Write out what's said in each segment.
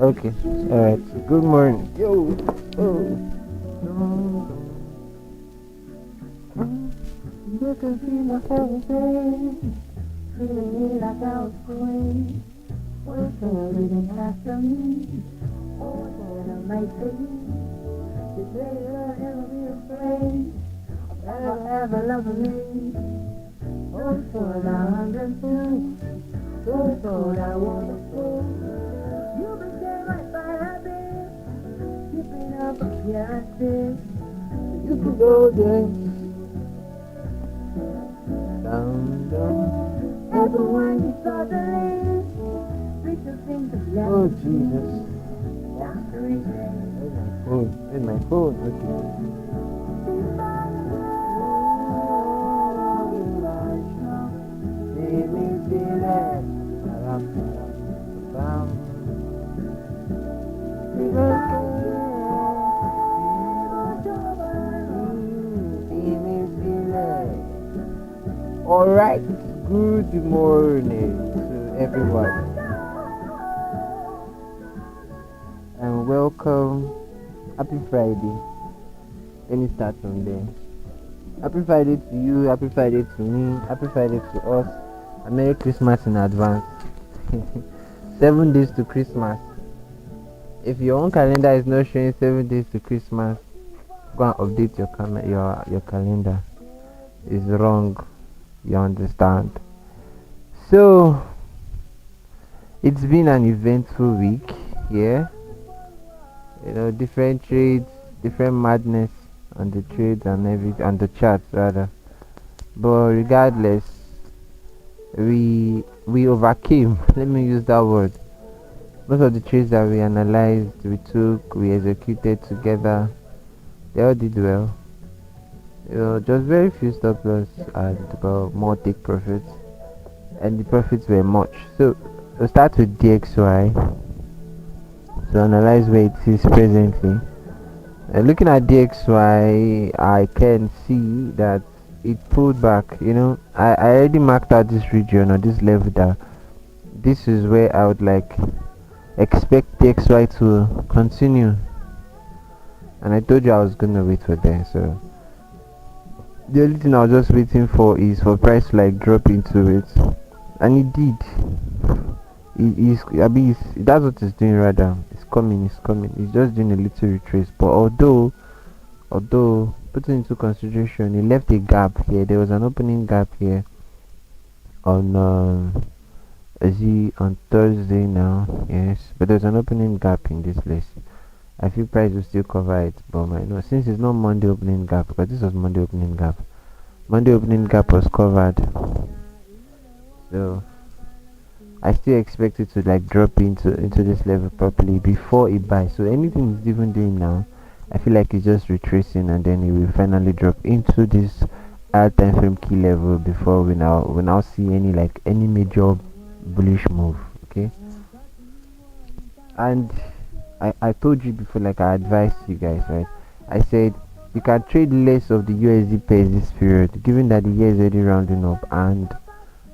Okay. Alright. Good morning. Yo. Oh. You can see myself again. Feeling like I was going. What's everything after me? Oh, what I might be. You say you'll never be afraid. Ever love me. Oh, what I understood. So what I want to do. You became right by habit. Keeping up appearances. You could go there. Down, down. Everyone you saw the lane. Little things of left. Oh, Jesus. That's the reason. Where's my phone? Where's my phone? Okay. See me feel it. Alright, good morning to everyone and welcome. Happy Friday. Let me start from there. Happy Friday to you, happy Friday to me, happy Friday to us, and Merry Christmas in advance. 7 days to Christmas. If your own calendar is not showing 7 days to Christmas, go and update your calendar. It's wrong. You understand? So it's been an eventful week. Yeah, different trades, different madness on the trades and everything, on the charts rather. But regardless, we overcame. Let me use that word. Most of the trades that we analyzed, we took, we executed together. They all did well. Just very few stop loss and about more take profits, and the profits were much. So we'll start with DXY to analyze where it is presently. Looking at DXY, I can see that it pulled back. I already marked out this region or this level that this is where I would like expect DXY to continue, and I told you I was gonna wait for there. So the only thing I was just waiting for is for price to like drop into it, and it did. That's what it's doing rather. It's coming. It's just doing a little retrace. But although putting into consideration, it left a gap here. There was an opening gap here on on Thursday now. Yes, but there's an opening gap in this place. I feel price will still cover it, but since it's not Monday opening gap, because this was Monday opening gap. Monday opening gap was covered, so I still expect it to like drop into this level properly before it buys. So anything it's even doing now, I feel like it's just retracing and then it will finally drop into this higher time frame key level before we now see any major bullish move. Okay, and I told you before, like I advised you guys, right? I said you can trade less of the USD pairs this period, given that the year is already rounding up and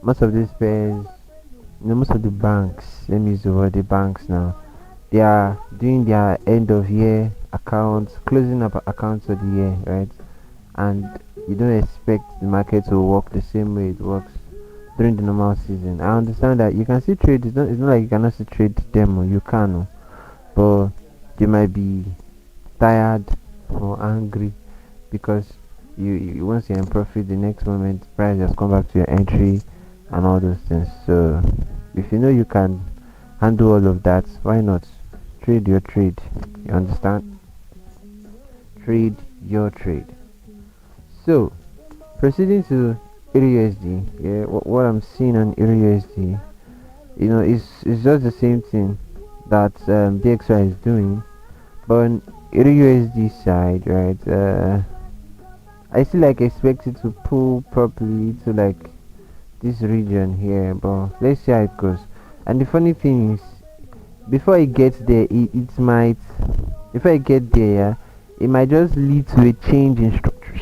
most of these pairs, most of the banks, let me use the word the banks now, they are doing their end of year accounts, closing up accounts of the year, right? And you don't expect the market to work the same way it works during the normal season. I understand that you can see trade. It's not like you cannot see trade demo. You can, but you might be tired or angry because you once you're in profit, the next moment price has come back to your entry and all those things. So if you know you can handle all of that, why not trade your trade? You understand? Trade your trade. So proceeding to AUSD, yeah, what I'm seeing on AUSD, it's just the same thing that DXY is doing, but on AUSD side, right? I still like expect it to pull properly to like this region here, but let's see how it goes. And the funny thing is, before it gets there, it might, before it get there, yeah, it might just lead to a change in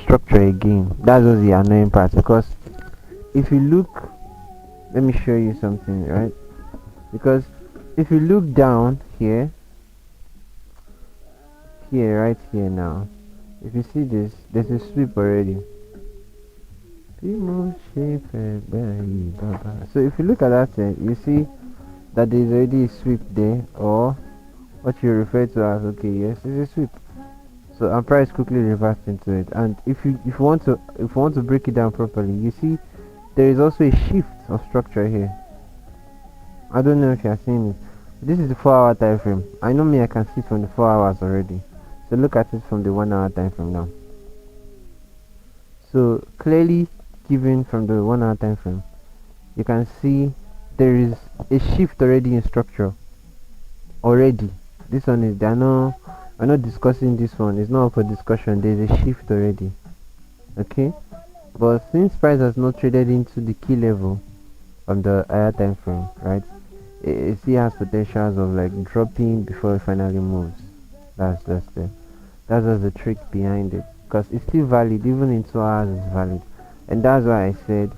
structure again. That's just the annoying part, because if you look, let me show you something, right? Because if you look down here, right here now, if you see this, there's a sweep already. So if you look at that thing, you see that there's already a sweep there, or what you refer to as, okay, yes, it's a sweep. So and price quickly reversed into it. And if you want to break it down properly, you see there is also a shift of structure here. I don't know if you are seeing it. This is the 4-hour time frame. I know me, I can see from the 4 hours already. So look at it from the 1 hour time frame now. So clearly given from the 1 hour time frame, you can see there is a shift already in structure. Already, this one is we're not discussing this one. It's not up for discussion. There's a shift already. Okay, but since price has not traded into the key level on the higher time frame, right? It still has potentials of like dropping before it finally moves. That's just the trick behind it, because it's still valid even in 2 hours. It's valid, and that's why I said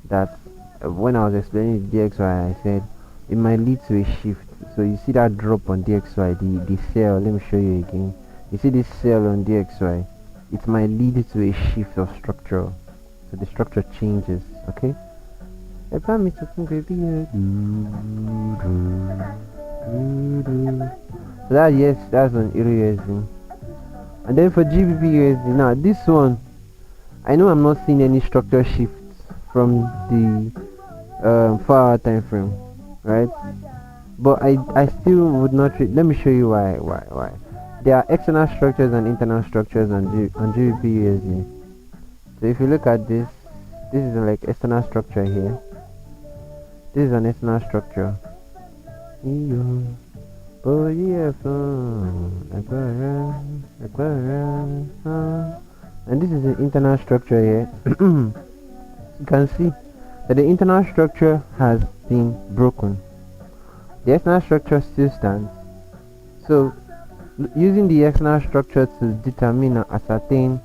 that when I was explaining the DXY, I said it might lead to a shift. So you see that drop on DXY, the sell. Let me show you again. You see this sell on DXY. It might lead to a shift of structure. So the structure changes. Okay. So that, yes, that's on Euro USD. And then for GBP USD, now this one, I know I'm not seeing any structure shifts from the 4-hour time frame, right? But I still would not let me show you why. There are external structures and internal structures on GBP USD. So if you look at this is like external structure here. This is an external structure. And this is the internal structure here. You can see that the internal structure has been broken. The external structure still stands. So using the external structure to determine or ascertain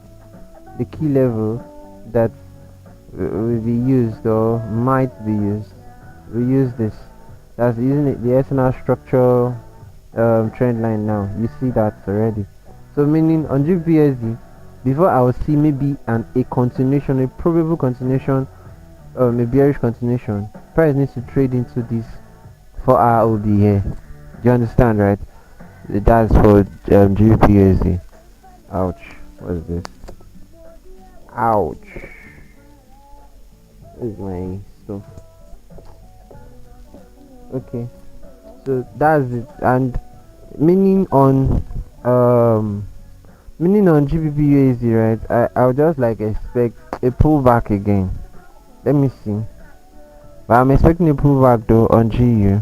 the key level that will be used or might be used, we use this. That's using the external structure trend line. Now you see that already. So meaning on GBPSD, before I will see maybe a continuation, a probable continuation, a bearish continuation, price needs to trade into this 4-hour OB here. Do you understand, right? That's for GBPSD. Ouch. What's this? Ouch. This is my stuff. Okay, so that's it. And meaning on GBP USD, right? I would just like expect a pullback again. Let me see. But I'm expecting a pullback though on GU.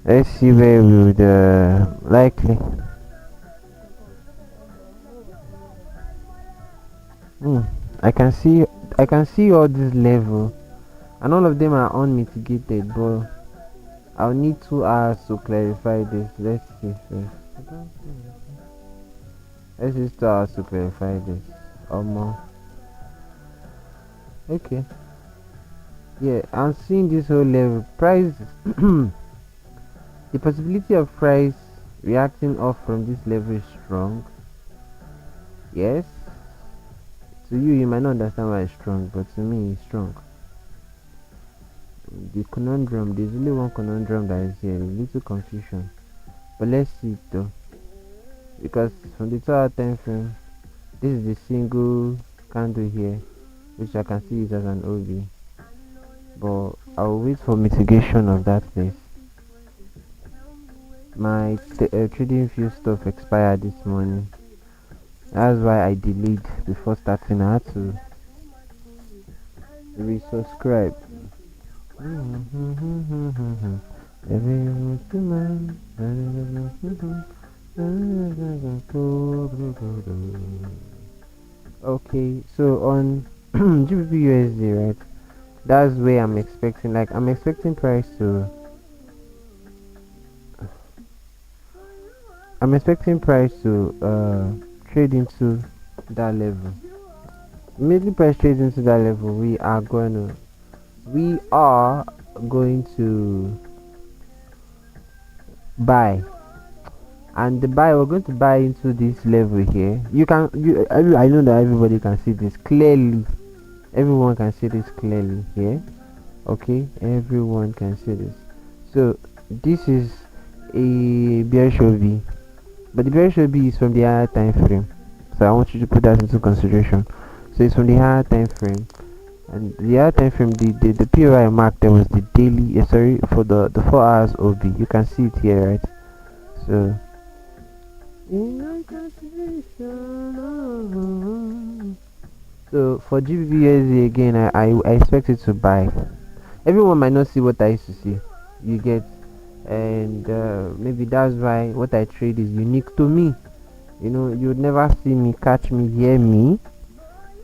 Let's see where we would likely. I can see all this level, and all of them are unmitigated, but I'll need 2 hours to clarify this. Let's see first. Let's use 2 hours to clarify this or more. Okay. Yeah, I'm seeing this whole level. Price the possibility of price reacting off from this level is strong. Yes. To you might not understand why it's strong, but to me it's strong. The conundrum, there's only one conundrum that is here, a little confusion, but let's see it though, because from the 2-hour time frame, this is the single candle here, which I can see it as an OB, but I'll wait for mitigation of that place. My trading view stuff expired this morning, that's why I delayed before starting. I had to resubscribe. Okay, so on GBP USD, right, that's where I'm expecting, I'm expecting price to trade into that level. Immediately price trades into that level, we are going to buy, and the buy, we're going to buy into this level here. I know that everybody can see this clearly. Everyone can see this clearly here. Okay, everyone can see this. So this is a bear shobi, but the bear shobi is from the higher time frame. So I want you to put that into consideration. So it's from the higher time frame, and the higher time frame, the period I marked there was the daily. Sorry, for the 4 hours OB. You can see it here, right? So in consideration. So for GBPUSD again, I expect it to buy. Everyone might not see what I used to see. You get, and maybe that's why what I trade is unique to me. You know, you would never see me, catch me, hear me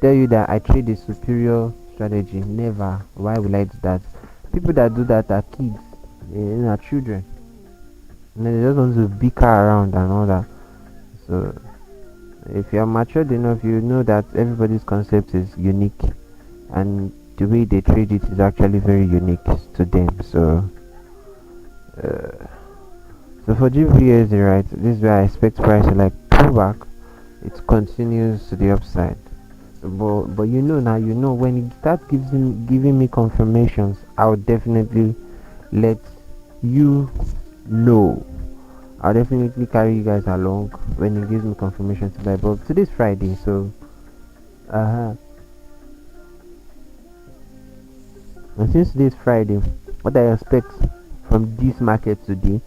tell you that I trade a superior strategy. Never. Why would I do that? People that do that are kids, are children, and they just want to bicker around and all that. So if you are matured enough, you know that everybody's concept is unique, and the way they trade it is actually very unique to them. So for GBUSD, right, this is where I expect price to like pull back. It continues to the upside. But you know, now you know when it starts giving me confirmations, I'll definitely let you know. I'll definitely carry you guys along when it gives me confirmation to buy. But today's Friday, so and since today's Friday, what I expect from this market today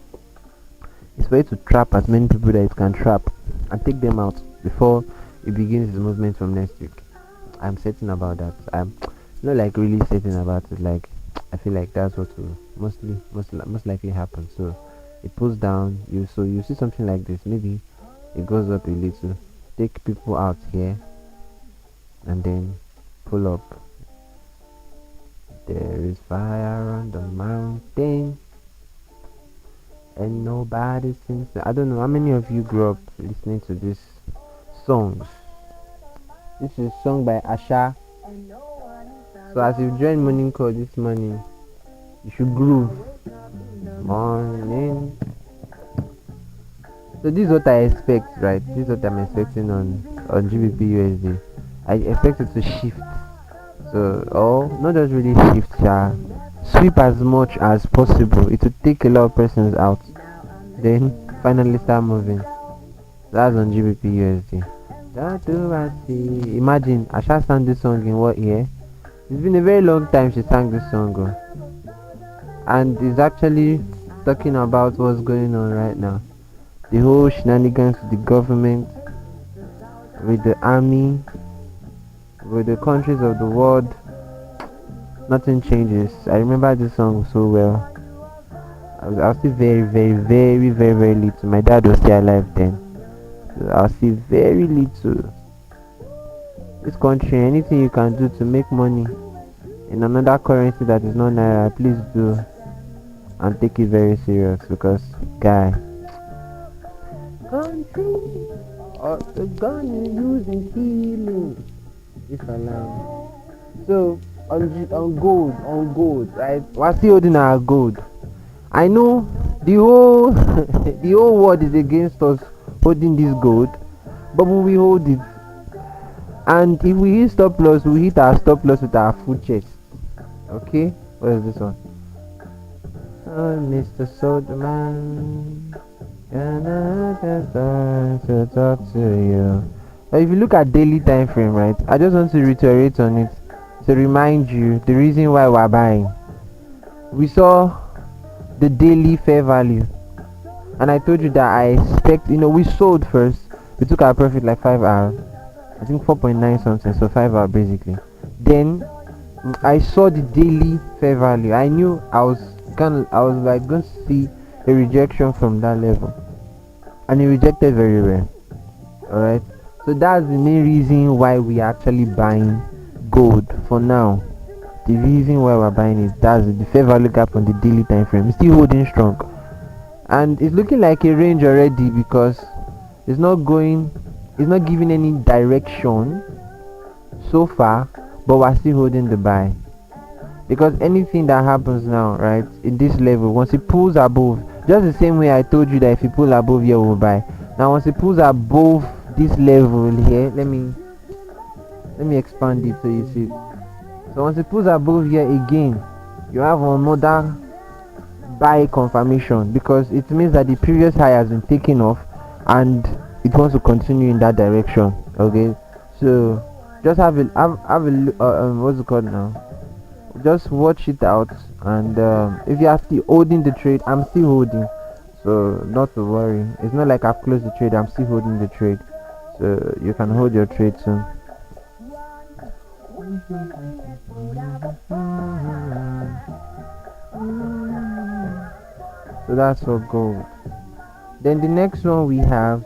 is for it to trap as many people that it can trap and take them out before it begins its movement from next week. I'm certain about that. I'm not like really certain about it. Like I feel like that's what will most likely happen. So it pulls down. You see something like this. Maybe it goes up a little, take people out here, and then pull up. There is fire on the mountain, and nobody sings. I don't know how many of you grew up listening to these songs. This is sung by Asha. So as you join morning call this morning, you should groove. Morning. So this is what I expect, right? This is what I'm expecting on GBP USD. I expect it to shift. So, or not just really shift, sweep as much as possible. It will take a lot of persons out, then finally start moving. That's on GBP USD. That do I see? Imagine Asha sang this song in what year? It's been a very long time she sang this song, and it's actually talking about what's going on right now. The whole shenanigans with the government, with the army, with the countries of the world. Nothing changes. I remember this song so well. I was still very little. My dad was still alive then. So I was still very little. This country, anything you can do to make money in another currency that is not naira, please do, and take it very serious, because guy, country or the gun you use in healing. If allowed. So on gold, right? We're still holding our gold. I know the whole the whole world is against us holding this gold, but we will hold it. And if we hit stop loss, we hit our stop loss with our full chest. Okay? What is this one? Oh, Mr. Soderman, can I get time to talk to you? But if you look at daily time frame, right, I just want to reiterate on it to remind you the reason why we're buying. We saw the daily fair value, and I told you that I expect, we sold first. We took our profit like 5 hours, I think 4.9 something, so 5 hours basically. Then I saw the daily fair value. I knew I was going to see a rejection from that level, and it rejected very well. All right. So that's the main reason why we are actually buying gold for now. The reason why we're buying it, that's the fair value gap on the daily time frame. It's still holding strong, and it's looking like a range already, because it's not giving any direction so far, but we're still holding the buy, because anything that happens now, right, in this level, once it pulls above, Just the same way I told you that if you pull above here we'll buy. Now once it pulls above this level here, let me expand it so you see. So once it pulls above here again, you have another buy confirmation, because it means that the previous high has been taken off and it wants to continue in that direction. Okay, so just have a what's it called now, just watch it out. And if you are still holding the trade, I'm still holding, so not to worry. It's not like I've closed the trade, I'm still holding the trade, so you can hold your trade soon. So that's for gold. Then the next one we have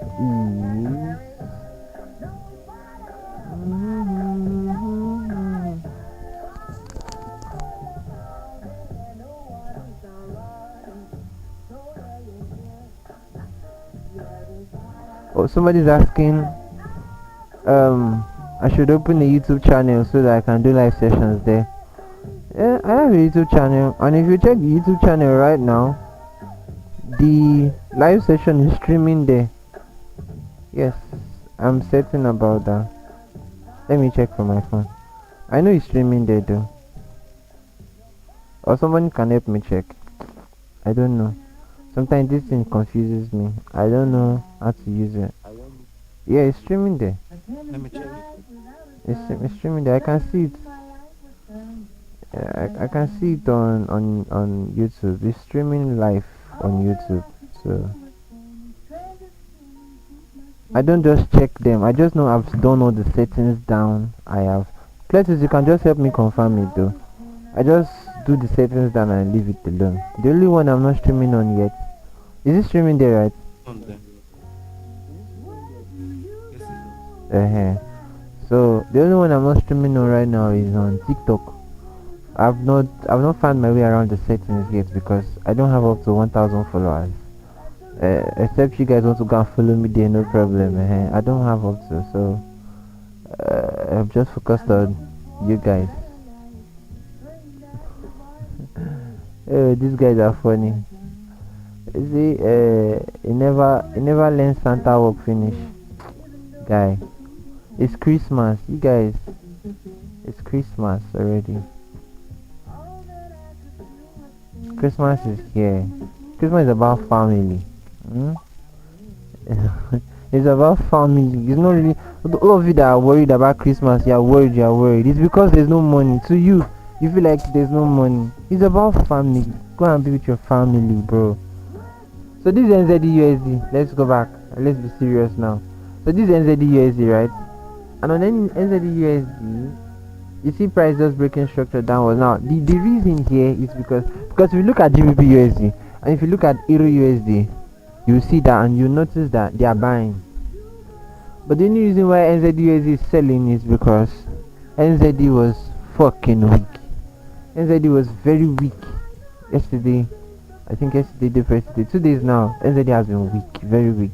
is somebody's asking I should open a YouTube channel so that I can do live sessions there. Yeah, I have a YouTube channel, and if you check the YouTube channel right now, the live session is streaming there. Yes, I'm certain about that. Let me check from my phone. I know it's streaming there though. Or someone can help me check. I don't know. Sometimes this thing confuses me. I don't know how to use it. Yeah, it's streaming there. Let me check it. It's streaming there. I can see it. Yeah, I can see it on YouTube. It's streaming live on YouTube. So I don't just check them. I just know I've done all the settings down. I have. Please, you can just help me confirm it though. I just do the settings down and leave it alone. The only one I'm not streaming on yet. Is it streaming there, right? On there. Yes, it is. So the only one I'm not streaming on right now is on TikTok. I've not found my way around the settings yet because I don't have up to 1,000 followers. Except you guys want to go and follow me there, no problem. I don't have up to, so I'm just focused on you guys. These guys are funny. You see, he never learned Santa work finish. Guy, it's Christmas, you guys. It's Christmas already. Christmas is here. Christmas is about family. It's about family. It's not really. All of you that are worried about Christmas, you are worried. It's because there's no money. To you, you feel like there's no money. It's about family. Go and be with your family, bro. So this is NZD-USD. Let's go back. Let's be serious now. So this is NZD-USD, right? And on NZD-USD, you see price just breaking structure downwards. Now the reason here is because if you look at GBP-USD and if you look at Euro-USD, you see that and you notice that they are buying. But the only reason why NZD-USD is selling is because NZD was fucking weak. NZD was very weak yesterday. I think yesterday, day before yesterday, 2 days now, NZD has been weak, very weak,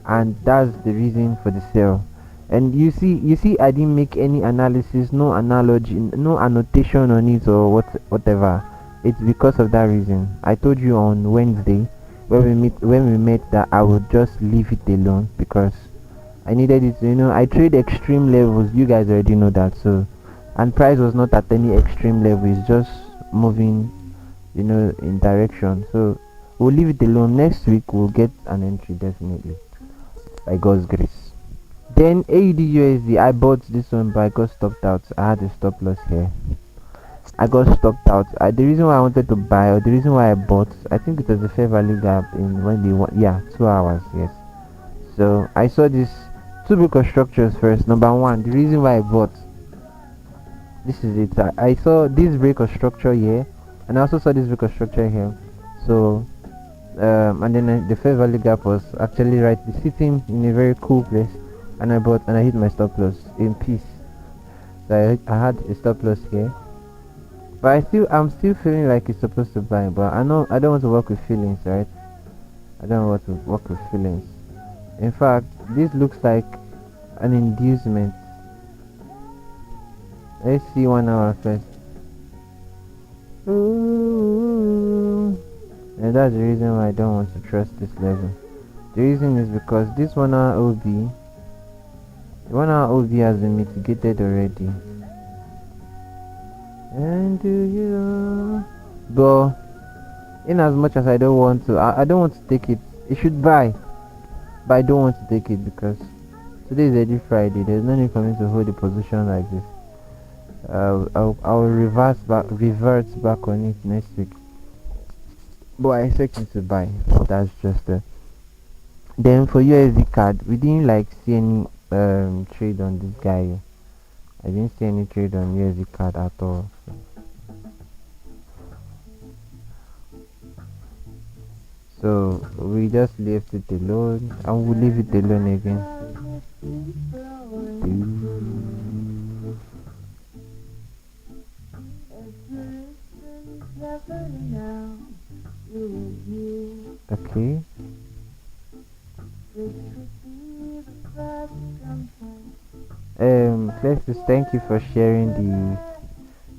and that's the reason for the sale. And you see I didn't make any analysis, no analogy, no annotation on it or whatever. It's because of that reason. I told you on Wednesday when we met that I would just leave it alone because I needed it. I trade extreme levels. You guys already know that. So, and price was not at any extreme level. It's just moving, in direction. So we'll leave it alone. Next week we'll get an entry definitely, by God's grace. Then AUD-USD, I bought this one but I got stopped out. I had a stop loss here. I got stopped out. The reason why I wanted to buy, or the reason why I bought, I think it was a fair value gap in when they want, 2 hours, yes. So I saw these two breaker structures first. Number one, the reason why I bought, this is it. I saw this breaker structure here, and I also saw this breaker structure here. So and then the fair value gap was actually right sitting in a very cool place, and I bought and I hit my stop loss in peace. So I had a stop loss here, but I'm still feeling like it's supposed to buy. But I know I don't want to work with feelings, right? I don't want to work with feelings. In fact, this looks like an inducement. Let's see 1 hour first. Ooh. And that's the reason why I don't want to trust this level. The reason is because this 1 hour OB, the 1 hour OB has been mitigated already. And do you? But in as much as I don't want to, I don't want to take it. It should buy, but I don't want to take it because today is already Friday. There's no need for me to hold a position like this. I'll revert back on it next week. But I expect it to buy. That's just it. Then for USD card, we didn't like see any trade on this guy. I didn't see any trade on USD card at all. So we just left it alone and we'll leave it alone again. Okay. Clexus, thank you for sharing the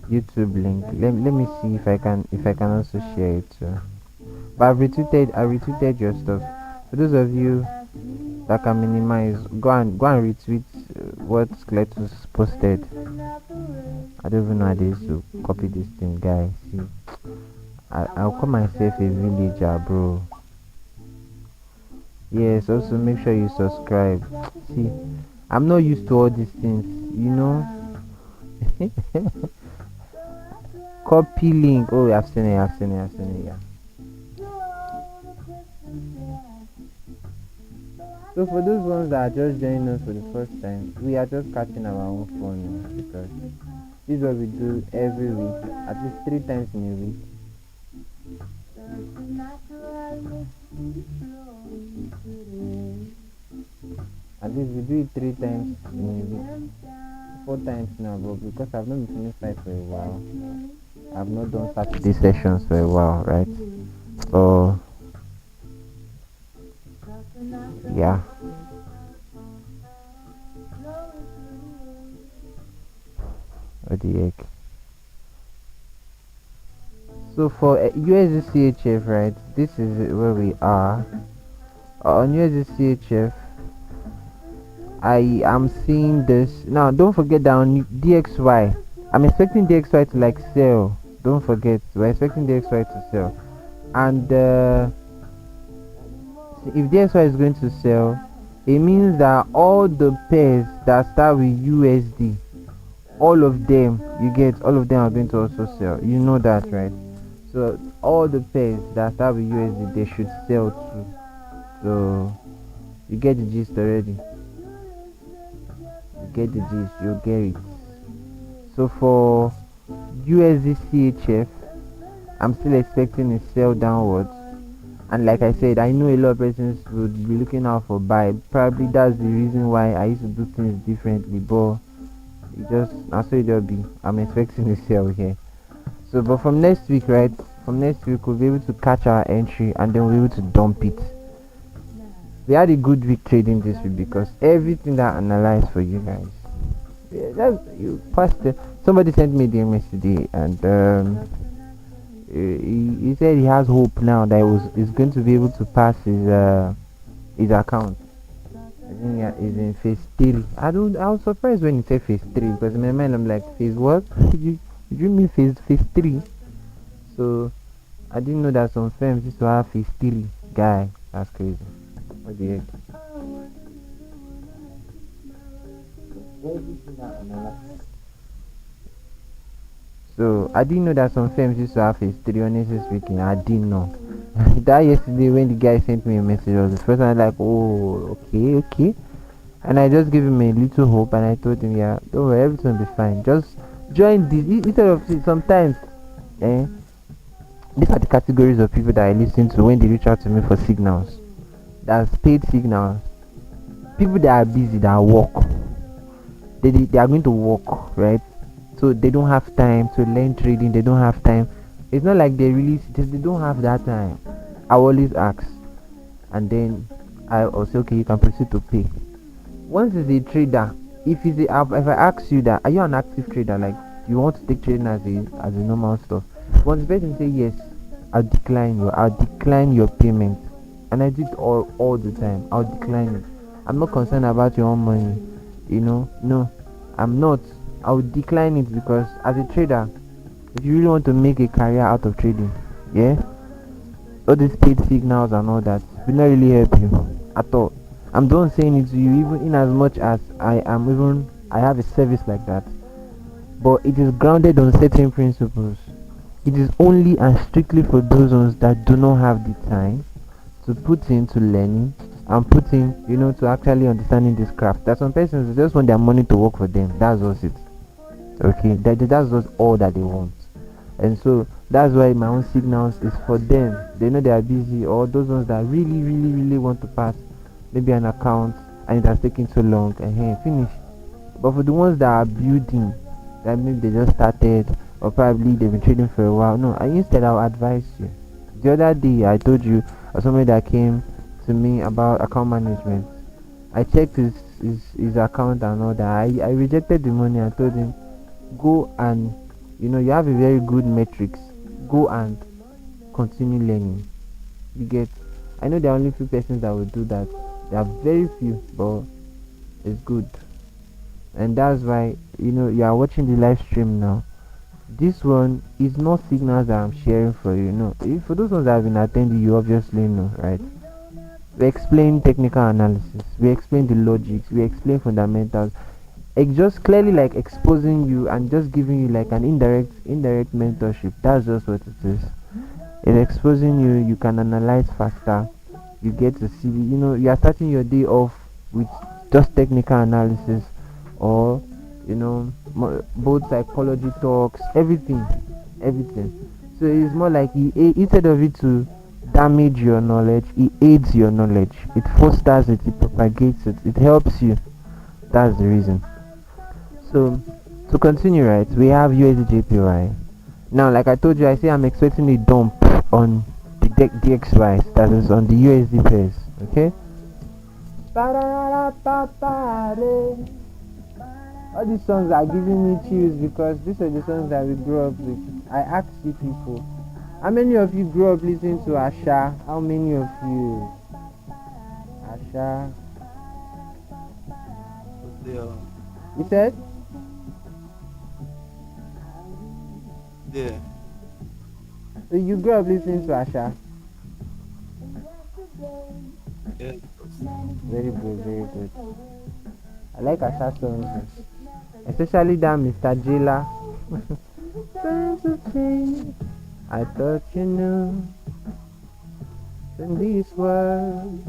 YouTube link. Let me see if I can also share it too. But I retweeted your stuff. For those of you that can minimize, go and retweet what Cletus posted. I don't even know how they used to copy this thing, guys. See, I'll call myself a villager, bro. Yes, also make sure you subscribe. See, I'm not used to all these things, you know. Copy link. Oh, I've seen it, yeah. So for those ones that are just joining us for the first time, we are just catching our own fun because this is what we do every week, at least 3 times in a week. At least we do it 3 times in a week. 4 times now, but because I've not been feeling fine for a while, I've not done Saturday sessions for a while, right? So yeah. What the heck? So for USD CHF, right? This is where we are. On USD CHF, I am seeing this now. Don't forget that on DXY, I'm expecting DXY to like sell. Don't forget, we're expecting DXY to sell, and if DXY is going to sell, it means that all the pairs that start with USD, all of them are going to also sell. You know that, right? So all the pairs that start with USD, they should sell too. So you get the gist already. You'll get it. So for USD CHF, I'm still expecting a sell downwards. And like I said, I know a lot of persons would be looking out for buy. Probably that's the reason why I used to do things differently, but it'll be. I'm expecting a sell here. So but from next week, right? From next week we'll be able to catch our entry and then we'll be able to dump it. We had a good week trading this week because everything that I analyzed for you guys. Yeah, you passed it. Somebody sent me DM yesterday and he said he has hope now that he's going to be able to pass his account. I think he's in phase 3. I was surprised when he said phase 3 because in my mind I'm like, phase what? Did you mean phase 3? So I didn't know that some firms used to have phase 3. Guy, that's crazy. What the heck? So I didn't know that some firms used to have phase 3. Honestly speaking, I didn't know. That yesterday when the guy sent me a message, I was the first time like, oh, okay. And I just gave him a little hope and I told him, yeah, don't worry, everything will be fine. Just join this instead of sometimes. These are the categories of people that I listen to when they reach out to me for signals. That's paid signals. People that are busy, that work. They are going to work, right? So they don't have time to learn trading. They don't have time. It's not like they don't have that time. I always ask, and then I'll say, okay, you can proceed to pay. Once it's a trader, if I ask you that, are you an active trader? Like, you want to take trading as a normal stuff? Once the person say yes, I'll decline your payment. And I do it all the time. I'll decline it. I'm not concerned about your own money. No, I'm not. I will decline it because as a trader, if you really want to make a career out of trading, yeah, all these paid signals and all that will not really help you at all. I'm the one saying it to you, even in as much as I have a service like that, but it is grounded on certain principles. It is only and strictly for those ones that do not have the time to put into learning and put in, to actually understanding this craft. There's some persons who just want their money to work for them. That's just it. Okay, that's just all that they want. And so that's why my own signals is for them. They know they are busy, or those ones that really, really, really want to pass maybe an account and it has taken so long and hey, finish. But for the ones that are building, that maybe they just started or probably they've been trading for a while, no, instead I'll advise you. The other day I told you somebody that came to me about account management. I checked his account and all that. I rejected the money and told him, go and you have a very good metrics. Go and continue learning. You get, I know there are only few persons that will do that. There are very few, but it's good. And that's why you are watching the live stream now. This one is not signals that I'm sharing for you. No, if for those ones that have been attending, you obviously know, right? We explain technical analysis, we explain the logics, we explain fundamentals. It's just clearly like exposing you and just giving you like an indirect mentorship. That's just what it is. It's exposing you. You can analyze faster. You get to see. You are starting your day off with just technical analysis, or both psychology talks, everything. So it's more like instead of it to damage your knowledge, it aids your knowledge. It fosters it. It propagates it. It helps you. That's the reason. So to continue, right, we have USDJPY. Now, like I told you, I say I'm expecting a dump on the DXY, that is on the USD pairs. Okay. All these songs are giving me chills because these are the songs that we grew up with. I asked you people, how many of you grew up listening to Asha? How many of you? Asha. You said? Yeah. So you grew up listening to Asha? Yeah. Very good. I like Asha songs, especially that Mr. Jailer. I thought you knew in this world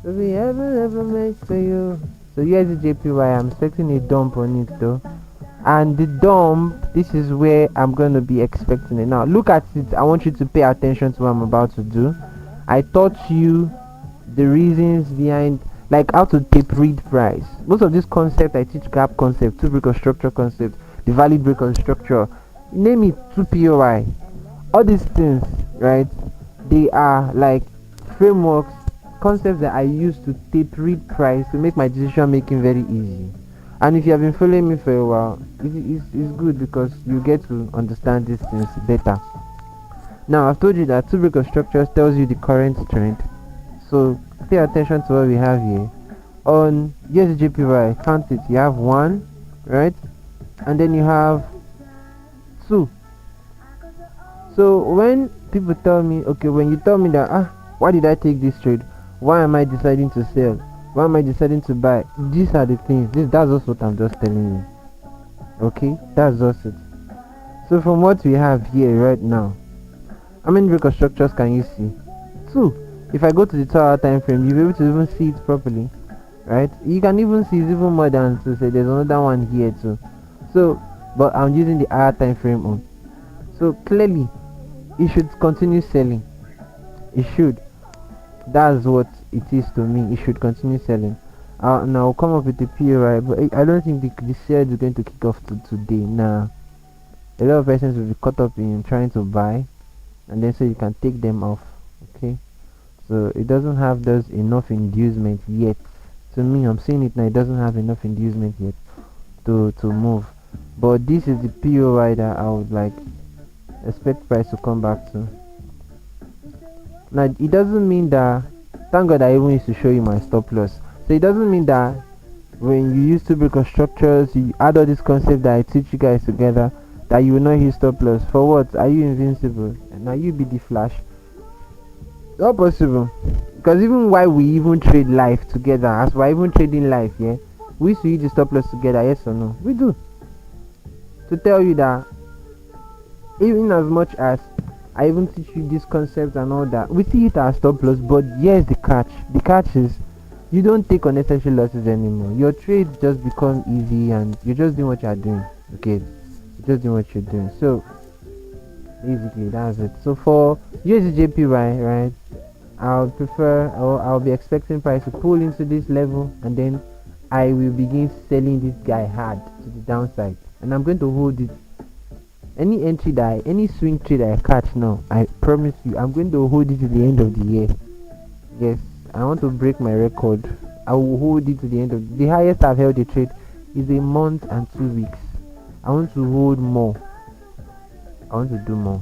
will be ever made for you. So here's the JPY. I'm expecting a dump on it though. And the dump, this is where I'm going to be expecting it. Now look at it. I want you to pay attention to what I'm about to do. I taught you the reasons behind, like how to tape read price. Most of this concept I teach, gap concept, two break of structure concept, the valid break of structure, name it, 2POI, all these things, right? They are like frameworks, concepts that I use to tape read price to make my decision making very easy. And if you have been following me for a while, it's good because you get to understand these things better. Now I've told you that two break of structures tells you the current trend, so pay attention to what we have here. On USDJPY, count it. You have 1, right? And then you have 2. So when people tell me, okay, when you tell me that, why did I take this trade? Why am I deciding to sell? Why am I deciding to buy? These are the things. That's just what I'm just telling you. Okay, that's just it. So from what we have here right now, how many break of structures can you see? 2. If I go to the 2-hour time frame, you'll be able to even see it properly, right? You can even see it's even more than 2. Say there's another one here too. So, but I'm using the hour time frame on. So clearly, it should continue selling. It should. That's what it is to me. It should continue selling. Now I'll come up with the POI, but I don't think the sale is going to kick off today. Nah, a lot of persons will be caught up in trying to buy, and then so you can take them off. Okay. So it doesn't have those enough inducement yet. To me, I'm seeing it now. It doesn't have enough inducement yet to move. But this is the POI that I would like expect price to come back to. Now it doesn't mean that, thank God I even used to show you my stop loss. So it doesn't mean that when you use two break of structures, you add all this concept that I teach you guys together, that you will not hit stop loss. For what? Are you invincible? And now you be the Flash? Not possible. Because even why we even trade life together, as we're even trading life, yeah, we used to use the stop loss together, yes or no? We do. To tell you that even as much as I even teach you this concept and all that, we see it as stop loss, but here's the catch. The catch is you don't take unnecessary losses anymore. Your trades just become easy and you're just doing what you're doing. Okay, you're just doing what you're doing. So basically that's it. So for USDJPY, right, I'll prefer, or I'll be expecting price to pull into this level, and then I will begin selling this guy hard to the downside, and I'm going to hold it. Any entry that any swing trade I catch now, I promise you I'm going to hold it to the end of the year. Yes, I want to break my record. I will hold it to the end of the highest I've held a trade is a month and 2 weeks. I want to hold more. I want to do more.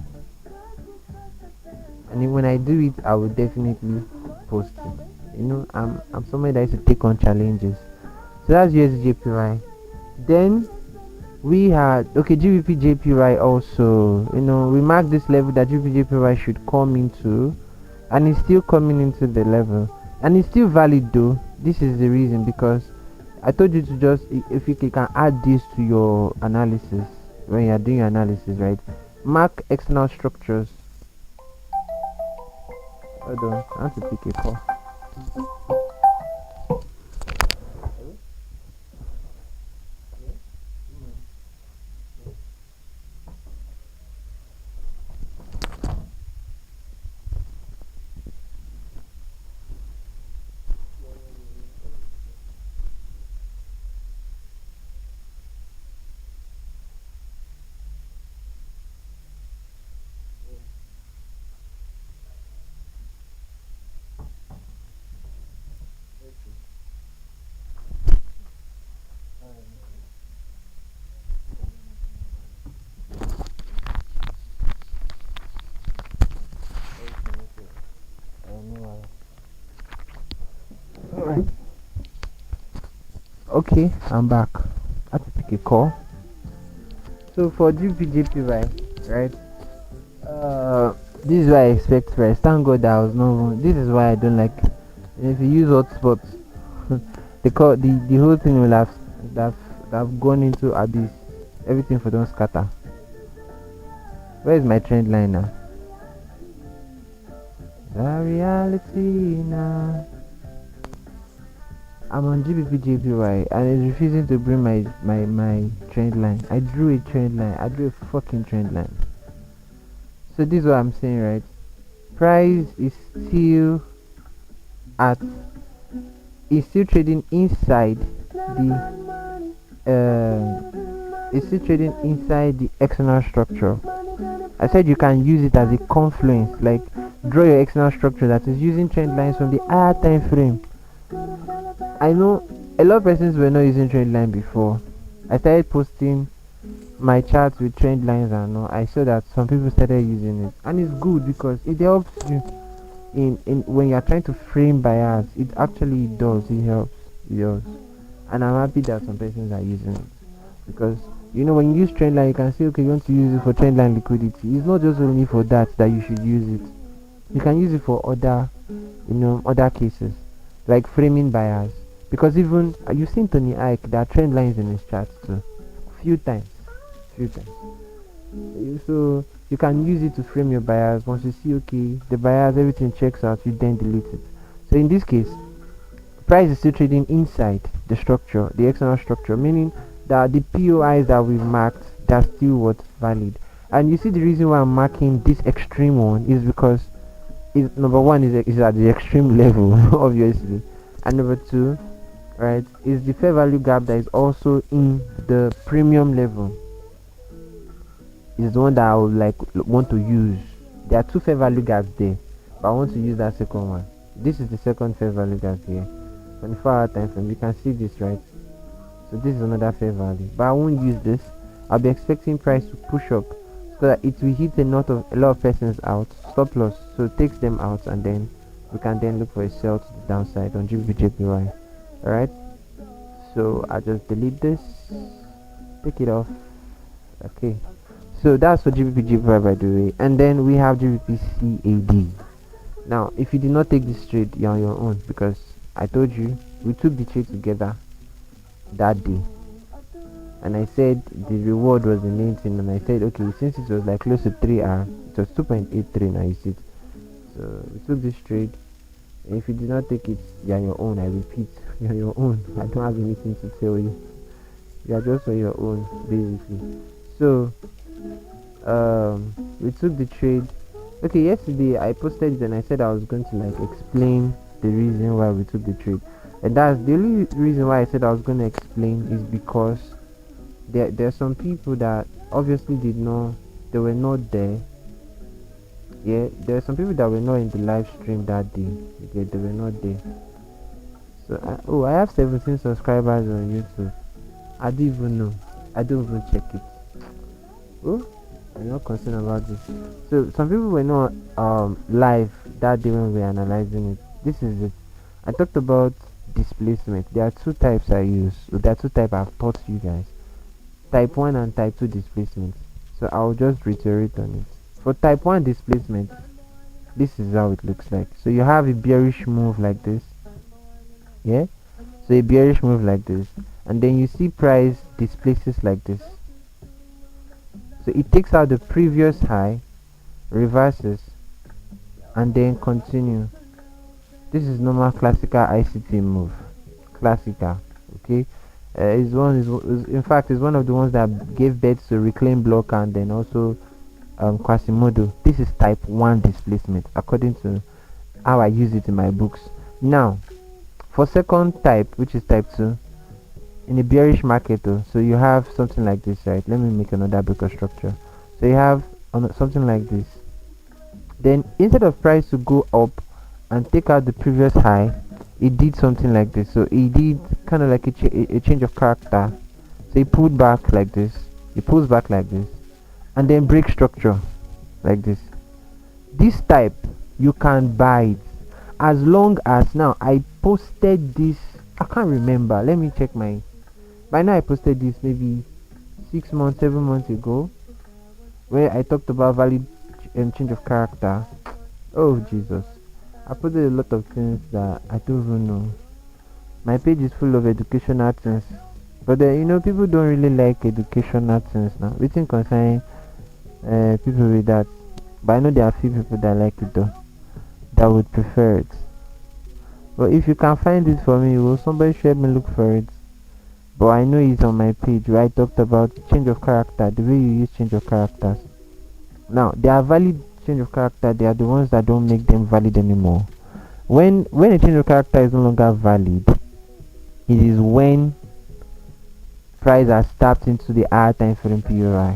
And when I do it, I will definitely post it. You know, I'm somebody that used to take on challenges. So that's USDJPY. Then we had GBP JPY also. You know, we marked this level that GBP JPY should come into, and it's still coming into the level, and it's still valid though. This is the reason, because I told you to just, if you can add this to your analysis when you're doing your analysis, right? Mark external structures. Hold on, I have to pick a call. Alright. Okay, I'm back. I have to pick a call. So for GPJPY, right? This is what I expect first. Thank God that I was not. This is why I don't like. If you use hotspots, the whole thing will have gone into abyss. Everything for don't scatter. Where is my trend line now? The reality now. I'm on GBP and it's refusing to bring my trend line. I drew a trend line. I drew a fucking trend line. So this is what I'm saying, right? Price is still at is still trading inside the it's still trading inside the external structure. I said you can use it as a confluence, like draw your external structure that is using trend lines from the higher time frame. I know a lot of persons were not using trend line before. I started posting my charts with trend lines, and I saw that some people started using it, and it's good because it helps you in when you are trying to frame buyers. It actually does. It helps. And I'm happy that some persons are using it, because when you use trend line, you can say, okay, you want to use it for trend line liquidity. It's not just only for that you should use it. You can use it for other cases, like framing buyers. Because even you've seen Tony Ike, there are trend lines in his charts too, few times. So you can use it to frame your buyers. Once you see, okay, the buyers, everything checks out, you then delete it. So in this case, price is still trading inside the structure, the external structure, meaning that the POIs that we marked, that's still what's valid. And you see, the reason why I'm marking this extreme one is because number one is at the extreme level obviously, and number two, right, is the fair value gap that is also in the premium level. Is the one that I would want to use. There are two fair value gaps there, but I want to use that second one. This is the second fair value gap here, 24-hour time frame. You can see this, right? So this is another fair value, but I won't use this. I'll be expecting price to push up. It's so that it will hit a lot of persons out, stop loss, so it takes them out, and then we can then look for a sell to the downside on GBPJPY. Alright, so I just delete this, take it off. Okay, so that's for GBPJPY, by the way. And then we have GBPCAD. Now if you did not take this trade, you're on your own, because I told you we took the trade together that day, and I said the reward was in 19, and I said okay, since it was like close to 3R, it was 2.83. Now you see it. So we took this trade, and if you did not take it, you're on your own. I repeat, you're on your own. I don't have anything to tell you. You are just on your own, basically. So we took the trade. Okay, yesterday I posted it and I said I was going to like explain the reason why we took the trade, and that's the only reason why I said I was going to explain, is because there are some people that obviously they were not there. Yeah, there are some people that were not in the live stream that day. Okay, they were not there. So I have 17 subscribers on YouTube. I don't even know. I don't even check it. Oh, I'm not concerned about this. So some people were not live that day when we were analyzing it. This is it. I talked about displacement. There are two types I use. So there are two types I've taught you guys. Type 1 and type 2 displacement. So I'll just reiterate on it. For type 1 displacement, this is how it looks like. So you have a bearish move like this. Yeah? So a bearish move like this. And then you see price displaces like this. So it takes out the previous high, reverses, and then continue. This is normal classical ICT move. Classical. Okay? In fact, is one of the ones that gave birth to Reclaim Block and then also Quasimodo. This is type 1 displacement according to how I use it in my books. Now, for second type, which is type 2, in a bearish market though, so you have something like this, right? Let me make another breaker structure. So you have something like this. Then instead of price to go up and take out the previous high, it did something like this. So it did kind of like a change of character. So it pulled back like this, it pulls back like this, and then break structure like this. This type you can buy it, as long as, now I posted this, I can't remember, let me check by now I posted this maybe 6 months, 7 months ago, where I talked about valid change of character. Oh Jesus, I posted a lot of things that I don't even know. My page is full of educational things, but people don't really like educational things now. We think concerning people with that, but I know there are few people that like it though, that would prefer it. But if you can find it for me, will somebody help me look for it? But I know it's on my page where I talked about change of character, the way you use change of characters. Now they are valid change of character, they are the ones that don't make them valid anymore. When a change of character is no longer valid, it is when price has tapped into the higher time frame POI.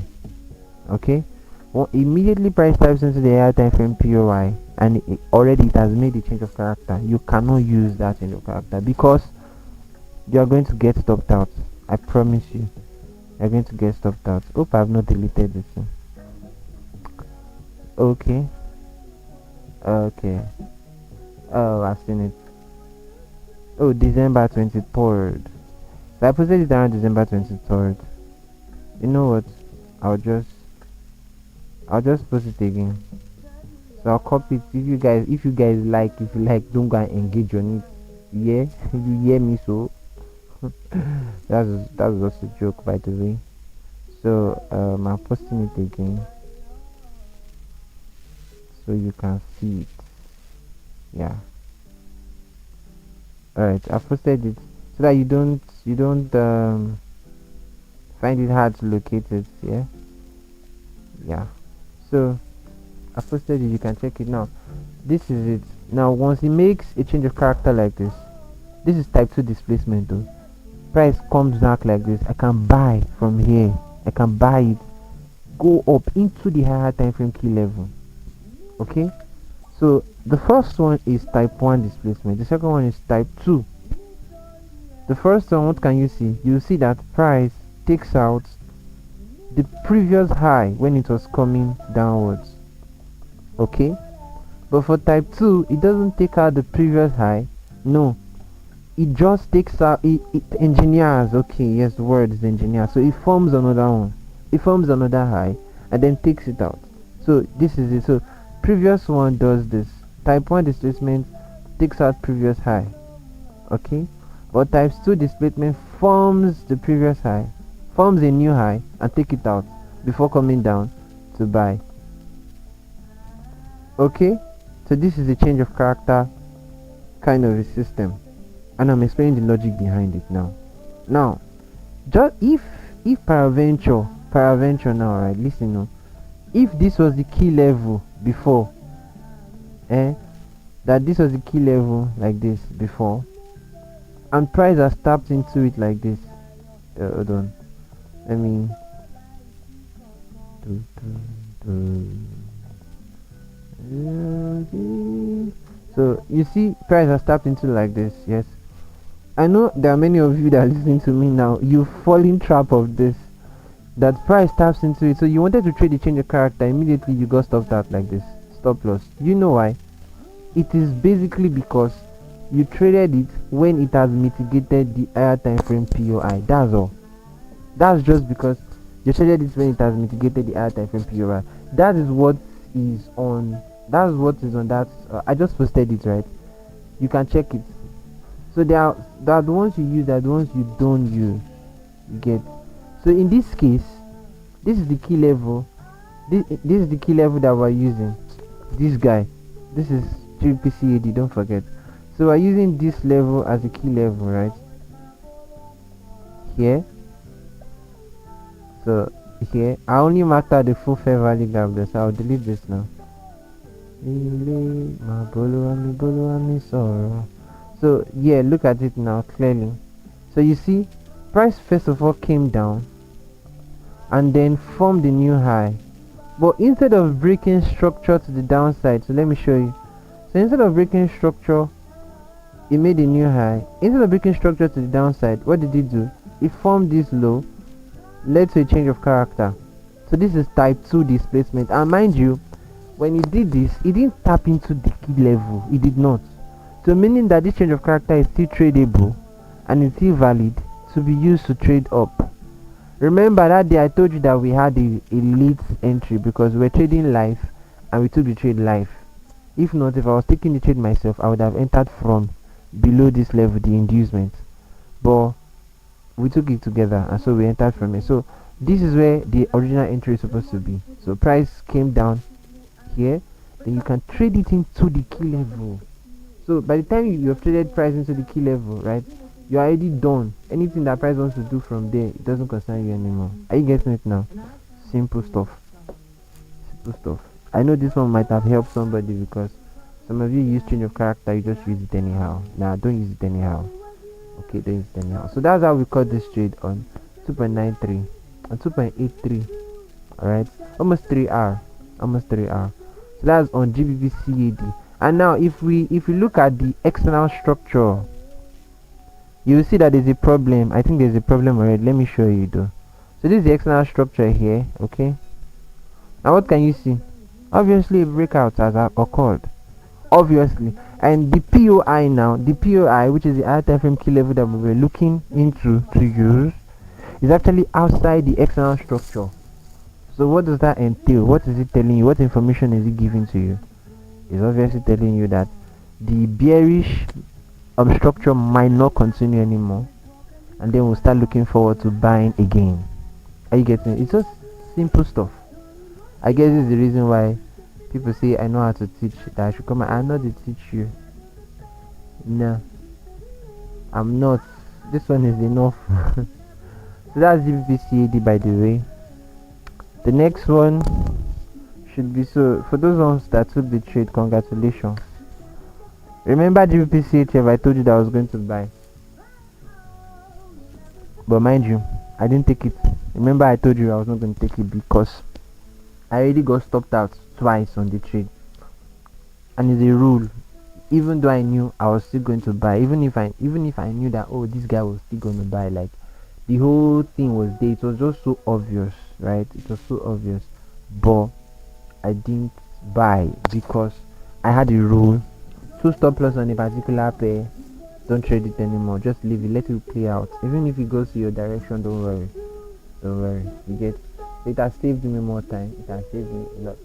Okay, well, immediately price taps into the higher time frame POI and it has made a change of character, you cannot use that change of character, because you are going to get stopped out. I promise you, you're going to get stopped out. Hope I have not deleted this thing. Okay. Oh, I've seen it. Oh, December 23rd. So I posted it around December 23rd. You know what? I'll just post it again. So I'll copy it. If you guys like, don't go and engage on it. Yeah, you hear me? So that's just a joke, by the way. So I'm posting it again, so you can see it. Yeah. Alright, I posted it so that you don't find it hard to locate it. Yeah. So I posted it, you can check it now. This is it. Now once it makes a change of character like this is type 2 displacement though. Price comes back like this, I can buy from here, I can buy it, go up into the higher time frame key level. Okay, so the first one is type 1 displacement, the second one is type 2. The first one, what can you see? You see that price takes out the previous high when it was coming downwards. Okay, but for type 2 it doesn't take out the previous high. No, it just takes out it engineers. Okay, yes, the word is engineer. So it forms another one, it forms another high and then takes it out. So this is it. So previous one does this. Type 1 displacement takes out previous high. Okay, but type 2 displacement forms the previous high, forms a new high and take it out before coming down to buy. Okay, so this is a change of character kind of a system, and I'm explaining the logic behind it now. Just if peradventure now, right, listen now, if this was the key level before, that this was the key level like this before, and price has tapped into it like this, hold on, let me so you see price has tapped into like this. Yes, I know there are many of you that are listening to me now, you fall in trap of this, that price taps into it. So you wanted to trade the change of character, immediately you got stopped out like this, stop loss. You know why? It is basically because you traded it when it has mitigated the higher time frame POI. That's all. That's just because you traded it when it has mitigated the higher time frame POI. That is what is on. That's what is on that. I just posted it, right? You can check it. So there are the ones you use, there are the ones you don't use. You get. So in this case, this is the key level. This is the key level that we're using. This guy. This is GBPCAD. Don't forget. So we're using this level as a key level, right? Here. So here, I only marked out the full fair value gap there, so I'll delete this now. So yeah, look at it now clearly. So you see, price first of all came down and then formed a new high, but instead of breaking structure to the downside, so let me show you. So instead of breaking structure, it made a new high. Instead of breaking structure to the downside, what did it do? It formed this low, led to a change of character. So this is type 2 displacement, and mind you, when it did this, it didn't tap into the key level. It did not. So meaning that this change of character is still tradable and it's still valid to be used to trade up. Remember that day I told you that we had a late entry because we were trading live and we took the trade live. If not, if I was taking the trade myself, I would have entered from below this level, the inducement, but we took it together and so we entered from it. So this is where the original entry is supposed to be. So price came down here, then you can trade it into the key level. So by the time you have traded price into the key level, right, you're already done. Anything that price wants to do from there, it doesn't concern you anymore. Are you getting it now? Simple stuff. I know this one might have helped somebody because some of you use change of character, you just use it anyhow. Nah, don't use it anyhow. Okay, don't use it anyhow. So that's how we cut this trade on 2.93 and 2.83. Alright, almost 3R. So that's on GBPCAD. And now if we look at the external structure, you will see that there's a problem. I think there's a problem already. Let me show you though. So this is the external structure here. Okay, now what can you see? Obviously a breakout has occurred, obviously, and the POI now, the POI, which is the higher time frame key level that we were looking into to use, is actually outside the external structure. So what does that entail? What is it telling you? What information is it giving to you? It's obviously telling you that the bearish structure might not continue anymore, and then we'll start looking forward to buying again. Are you getting it? It's just simple stuff. I guess this is the reason why people say I know how to teach, that I should come. I'm not to teach you. No, I'm not. This one is enough. So that's GBPCAD, by the way. The next one should be, so for those ones that took the trade, congratulations. Remember GBPCAD, I told you that I was going to buy, but mind you, I didn't take it. Remember I told you I was not going to take it because I already got stopped out twice on the trade, and it's a rule. Even though I knew I was still going to buy, even if I knew that, oh, this guy was still going to buy, like the whole thing was there, it was just so obvious. right? It was so obvious, but I didn't buy because I had a rule: two stop loss on a particular pair. Don't trade it anymore. Just leave it. Let it play out. Even if it goes to your direction, don't worry. Don't worry. You get. It has saved me more time. It has saved me a lot.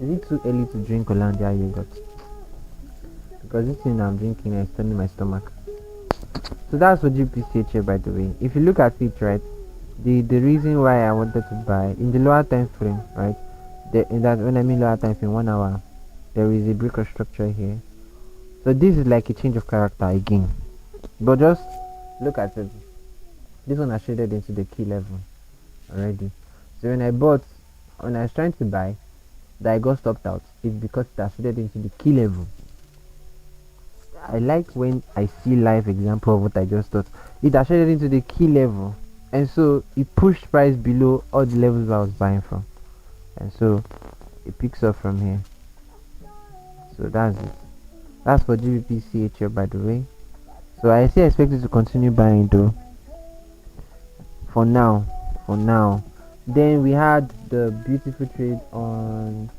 Is it too early to drink Hollandia yogurt? Because this thing I'm drinking is turning my stomach. So that's for GPCH here, by the way. If you look at it, right, the reason why I wanted to buy in the lower time frame, right, in that when I mean lower time frame, 1 hour, there is a breaker structure here. So this is like a change of character again. But just look at it. This one has shaded into the key level already. So when I was trying to buy, that I got stopped out, it's because it has shaded into the key level. I like when I see live example of what I just thought. It has shaded into the key level, and so it pushed price below all the levels I was buying from, and so it picks up from here. So that's it. That's for GBP CHL, by the way. So I still expect it to continue buying though. For now. Then we had the beautiful trade on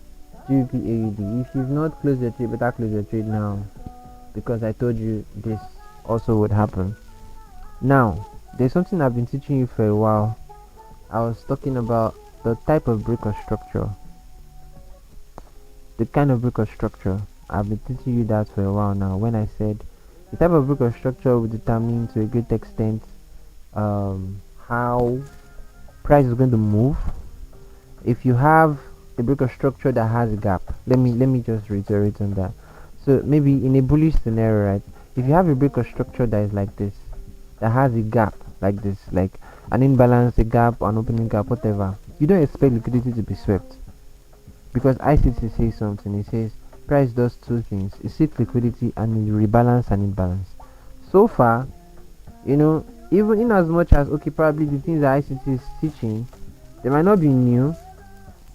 GBP AUD. If you've not closed your trade, better close your trade now, because I told you this also would happen. Now, there's something I've been teaching you for a while. I was talking about the type of breaker structure, the kind of breaker structure. I've been teaching you that for a while now, when I said the type of breaker structure will determine to a great extent how price is going to move. If you have a breaker structure that has a gap, let me just reiterate on that. So maybe in a bullish scenario, right, if you have a breaker structure that is like this, that has a gap like this, like an imbalance, a gap, an opening gap, whatever, you don't expect liquidity to be swept, because ICT says something. It says price does two things: it seeks liquidity and it rebalance and imbalance. So far, even in as much as, okay, probably the things that ICT is teaching, they might not be new,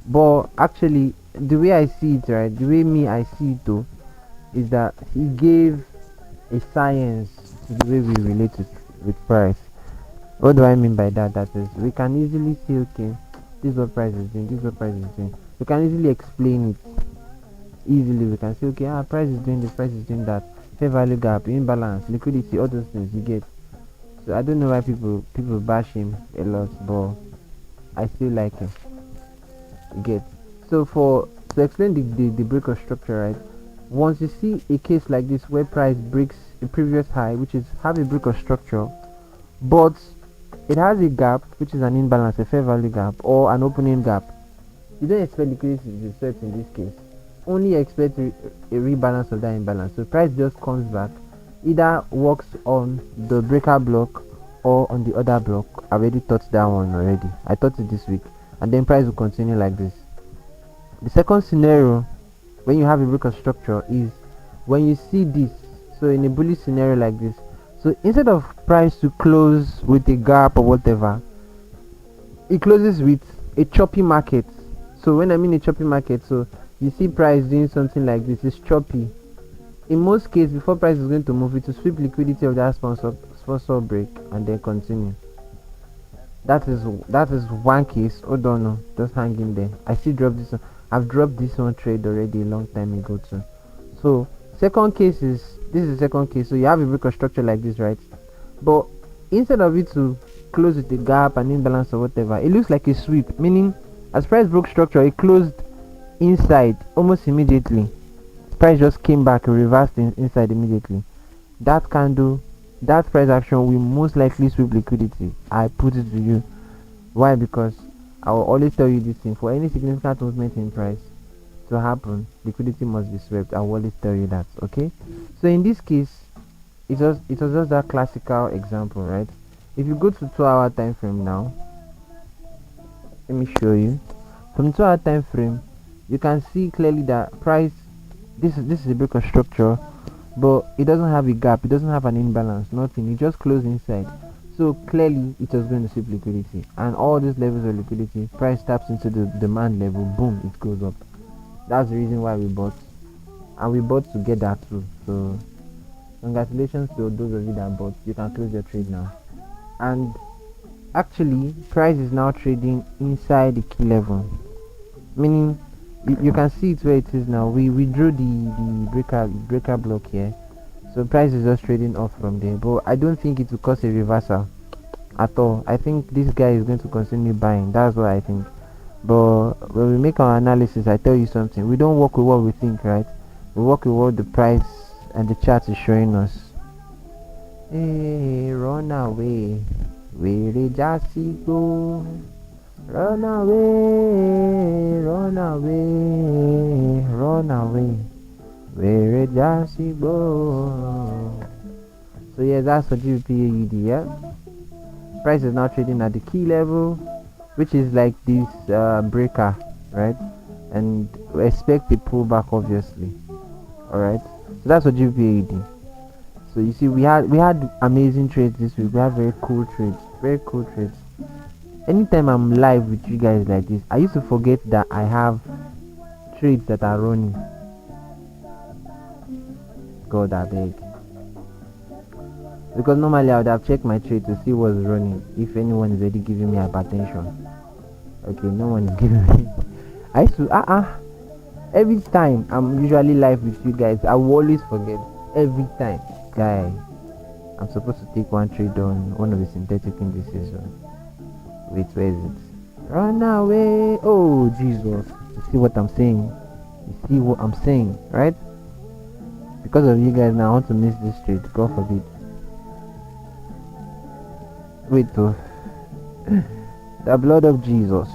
but actually the way I see it, right, the way I see it though, is that he gave a science to the way we relate with price. What do I mean by that? That is, we can easily say, okay, this is what price is doing, this is what price is doing. We can easily explain it. Easily we can say, okay, price is doing this, price is doing that, fair value gap, imbalance, liquidity, all those things, you get. So I don't know why people bash him a lot, but I still like him, you get. So to explain the breaker structure, right, once you see a case like this where price breaks a previous high, which is have a breaker structure, but it has a gap, which is an imbalance, a fair value gap, or an opening gap, you don't expect liquidity to be swept in this case. Only expect a rebalance of that imbalance. So price just comes back, either works on the breaker block or on the other block. I already taught that one already. I taught it this week, and then price will continue like this. The second scenario, when you have a breaker structure, is when you see this. So in a bullish scenario like this, so instead of price to close with a gap or whatever, it closes with a choppy market. So when I mean a choppy market, so you see price doing something like this, it's choppy. In most cases, before price is going to move, it will sweep liquidity of that sponsor break and then continue. That is one case. Hold on, no, just hang in there. I still dropped this one. I've dropped this one trade already a long time ago too. So second case is, this is the second case. So you have a breaker structure like this, right? But instead of it to close with a gap and imbalance or whatever, it looks like a sweep, meaning as price broke structure, it closed inside almost immediately. Price just came back and reversed inside immediately. That candle, that price action will most likely sweep liquidity. I put it to you. Why? Because I will always tell you this thing: for any significant movement in price to happen, liquidity must be swept. I will always tell you that. Okay, so in this case, it was just that classical example, right? If you go to 2-hour time frame now, let me show you. From 2-hour time frame, you can see clearly that price, this is a breaker structure, but it doesn't have a gap, it doesn't have an imbalance, nothing. It just closed inside. So clearly it was going to sweep liquidity, and all these levels of liquidity, price taps into the demand level, boom, it goes up. That's the reason why we bought, and we bought together too. So congratulations to those of you that bought. You can close your trade now. and actually price is now trading inside the key level, meaning you can see it where it is now. We drew the breaker block here, so price is just trading off from there, but I don't think it will cause a reversal at all. I think this guy is going to continue buying. That's what I think. But when we make our analysis, I tell you something, we don't work with what we think, right? We work with what the price and the chart is showing us. Hey, run away, where did Jassy go? Run away, run away, run away, where did Jassy go? So yeah, that's for GBP AUD. Yeah, price is now trading at the key level, which is like this breaker, right? And we expect a pullback, obviously. All right, so that's for GBP AUD. So you see, we had amazing trades this week. We had very cool trades, very cool trades. Anytime I'm live with you guys like this, I used to forget that I have trades that are running. God, I beg. Because normally I would have checked my trade to see what's running, if anyone is already giving me hypertension. Okay, no one is giving me. I used to every time I'm usually live with you guys, I will always forget. Every time, guy, I'm supposed to take one trade on one of the synthetic indices. Wait, where is it? Run away! Oh Jesus! You see what I'm saying? You see what I'm saying, right? Because of you guys now, I want to miss this trade. God forbid. Wait, though. The blood of Jesus.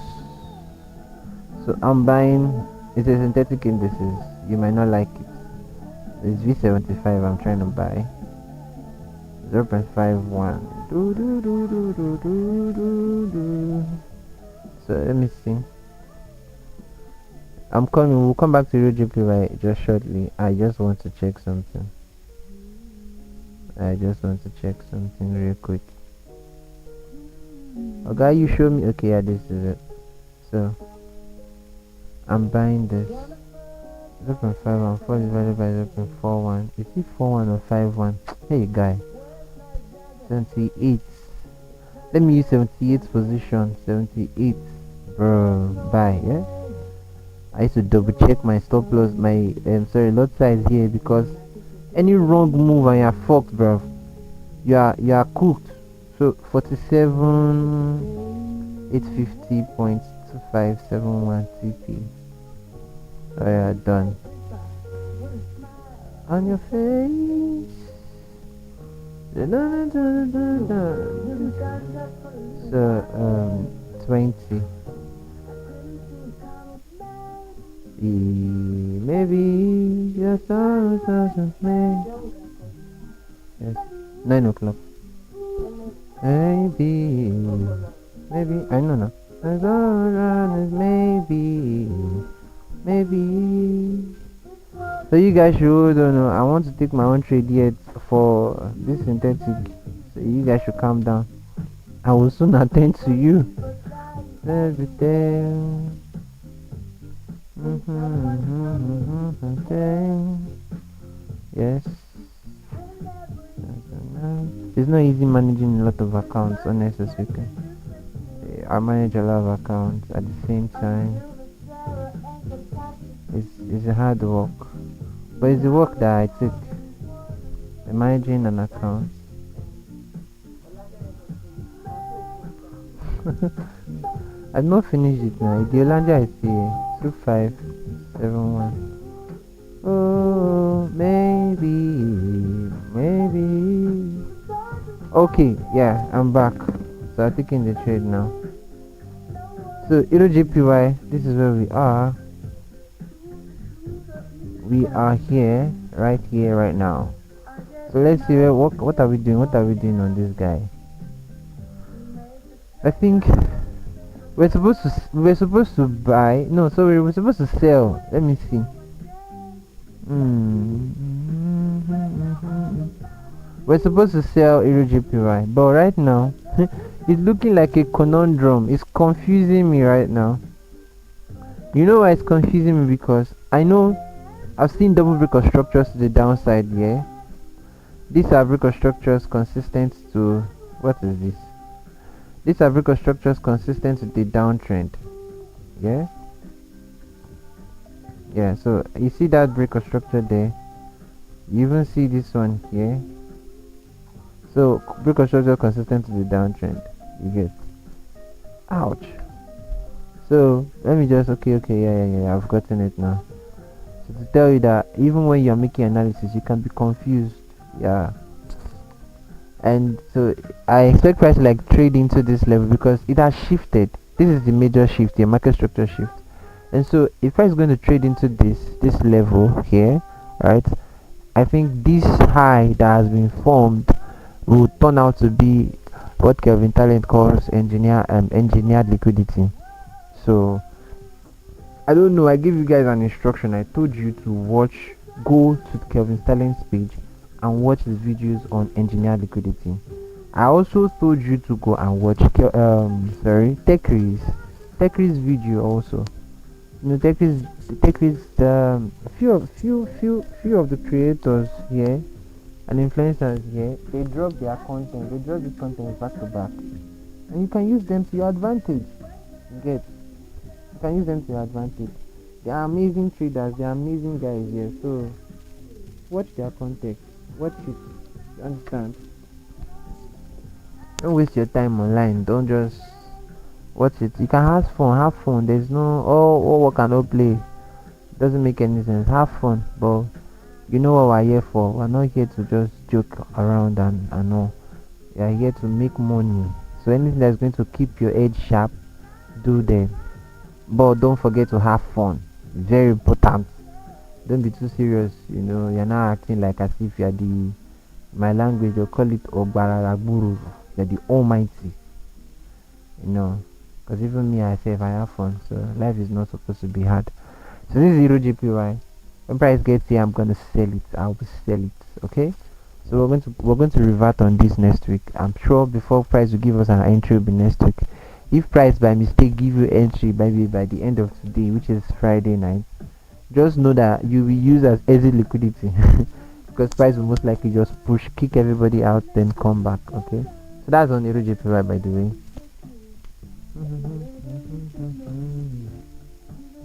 So I'm buying. It's a synthetic indices. You might not like it. It's V75. I'm trying to buy 0.51. So let me see. I'm coming. We'll come back to EuroJPY just shortly. I just want to check something. Real quick. Okay, you show me. Okay, yeah, this is it. So I'm buying this 0.51. 4 divided by 0.41. Is it 41 or 51? Hey guy, 78. Let me use 78 position. 78, bro. Buy. Yeah, I used to double check my stop loss, my lot size here, because any wrong move and you're fucked, bro. You are cooked. So 47 850.2571 TP. So yeah, done. On your face. So 20. Maybe just doesn't make. Yes, 9 o'clock. Maybe I don't know. Maybe. So you guys should don't know. I want to take my own trade yet for this synthetic. So you guys should calm down. I will soon attend to you. Everything. Yes. It's not easy managing a lot of accounts, honestly speaking. I manage a lot of accounts at the same time. It's a hard work, but it's the work that I took. Managing an account. I've not finished it now. The Yolanda is here. 2571. Oh, maybe. Okay, yeah, I'm back. So I'm taking the trade now. So EuroJPY, this is where we are. We are here, right here, right now. So let's see what are we doing? What are we doing on this guy? I think we're supposed to buy. No, sorry, we're supposed to sell. Let me see. We're supposed to sell EuroJPY, but right now it's looking like a conundrum. It's confusing me right now. You know why it's confusing me? Because I know I've seen double breaker structures to the downside. Yeah, these are breaker structures consistent to what is this? These are breaker structures consistent with the downtrend. Yeah, yeah. So you see that breaker structure there. You even see this one here. So breaker structure consistent with the downtrend. You get. Ouch. So let me just okay, yeah. I've gotten it now. So to tell you that even when you're making analysis, you can be confused. Yeah. And so I expect price to like trade into this level because it has shifted. This is the major shift here, market structure shift. And so if price is going to trade into this level here, right? I think this high that has been formed will turn out to be what Kelvin Talent calls engineered liquidity. So I don't know. I give you guys an instruction. I told you to go to Kelvin Talent's page and watch his videos on engineered liquidity. I also told you to go and watch Techri's video also. You know, Techri's few of the creators here and influencers here, they drop their content. They drop this content back to back, and you can use them to your advantage. You can use them to your advantage. They are amazing traders. They are amazing guys here. So watch their context. Watch it. You understand? Don't waste your time online. Don't just watch it. You can have fun. Have fun. There's no all work and no play. Doesn't make any sense. Have fun, but you know what we're here for. We're not here to just joke around and all. We are here to make money. So anything that's going to keep your edge sharp, do them. But don't forget to have fun. Very important. Don't be too serious. You know, you're not acting like as if you're the my language. They'll call it Ogbaraguru. You're the Almighty. You know, because even me, I say if I have fun. So life is not supposed to be hard. So this is Zero GPY. When price gets here, I'm gonna sell it. I'll sell it. Okay. So we're going to revert on this next week. I'm sure before price will give us an entry will be next week. If price by mistake give you entry maybe by the end of today, which is Friday night, just know that you will use as easy liquidity because price will most likely just kick everybody out, then come back. Okay. So that's on Zero GPY, by the way.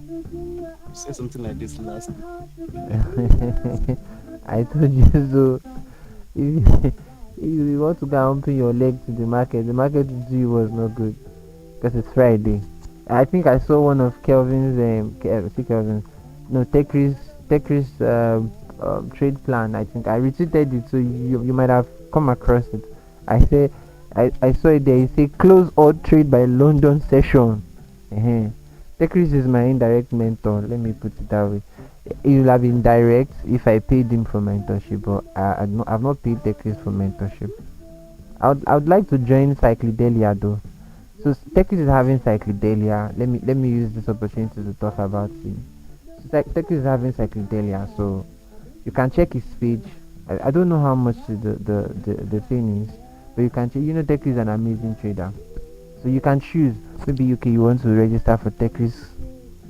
You said something like this last. I told you so. If you want to go and open your leg to the market to you was not good because it's Friday. I think I saw one of Kelvin's no Techri's trade plan. I think I retweeted it, so you might have come across it. I saw it there. It say close all trade by London session. Techris is my indirect mentor. Let me put it that way. It will have been direct if I paid him for mentorship, but I've not paid Techris for mentorship. I would like to join Cyclidelia though. So Techris is having Cyclidelia. Let me use this opportunity to talk about it. So Techris is having Cyclidelia, so you can check his page. I don't know how much the thing is, but you can check. You know, Techris is an amazing trader. So you can choose. Maybe you want to register for Techris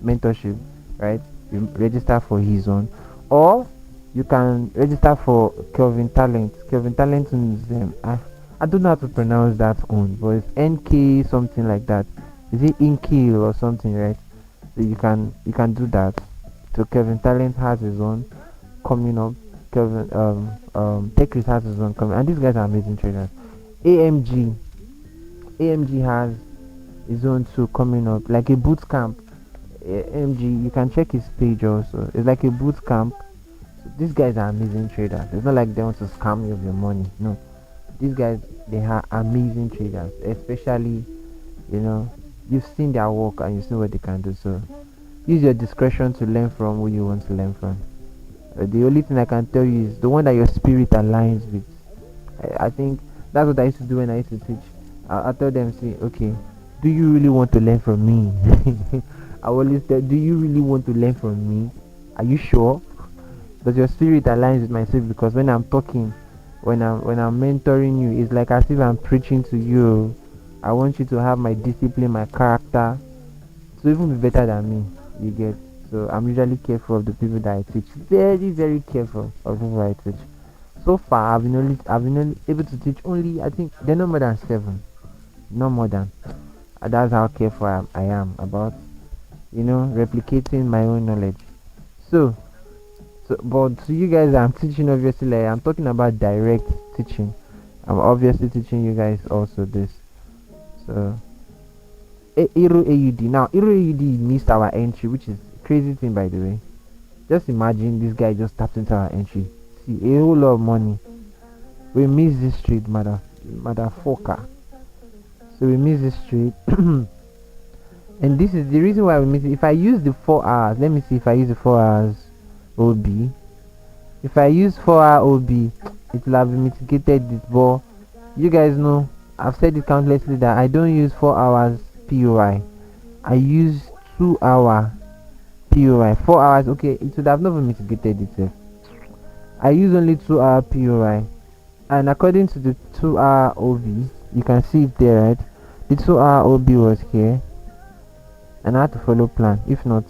mentorship, right? You register for his own, or you can register for Kelvin Talent. Kelvin Talent is I don't know how to pronounce that one, but it's NK something like that. Is it Inkil or something, right? So you can do that. So Kelvin Talent has his own coming up. Kelvin Techris has his own coming, and these guys are amazing traders. AMG has his own too coming up, like a boot camp. AMG, you can check his page also. It's like a boot camp. So these guys are amazing traders. It's not like they want to scam you of your money. No, these guys, they are amazing traders. Especially, you know, you've seen their work and you see what they can do. So use your discretion to learn from who you want to learn from. The only thing I can tell you is the one that your spirit aligns with. I think that's what I used to do when I used to teach. I tell them, say, okay, do you really want to learn from me? I always tell, do you really want to learn from me? Are you sure? Does your spirit aligns with my spirit? Because when I'm talking, when I'm mentoring you, it's like as if I'm preaching to you. I want you to have my discipline, my character, to even be better than me. You get? So I'm usually careful of the people that I teach. Very, very careful of who I teach. So far, I've been only able to teach only, I think they're no more than 7. no more than. That's how careful I am about replicating my own knowledge. So, but to you guys, I'm teaching obviously. Like, I'm talking about direct teaching. I'm obviously teaching you guys also this. So, Euro AUD. Now, Euro AUD missed our entry, which is a crazy thing, by the way. Just imagine this guy just tapped into our entry. See, a whole lot of money. We missed this trade, motherfucker. So we missed this trade. And this is the reason why we miss it. If I use the 4 hours, let me see if I use the 4 hours OB. If I use 4-hour OB, it will have mitigated this. But you guys know, I've said it countlessly that I don't use 4 hours POI. I use 2-hour POI. 4 hours, okay, it would have never mitigated itself. I use only 2-hour POI. And according to the 2-hour OB, you can see it there, right? The 2-hour OB was here. And I had to follow plan. If not,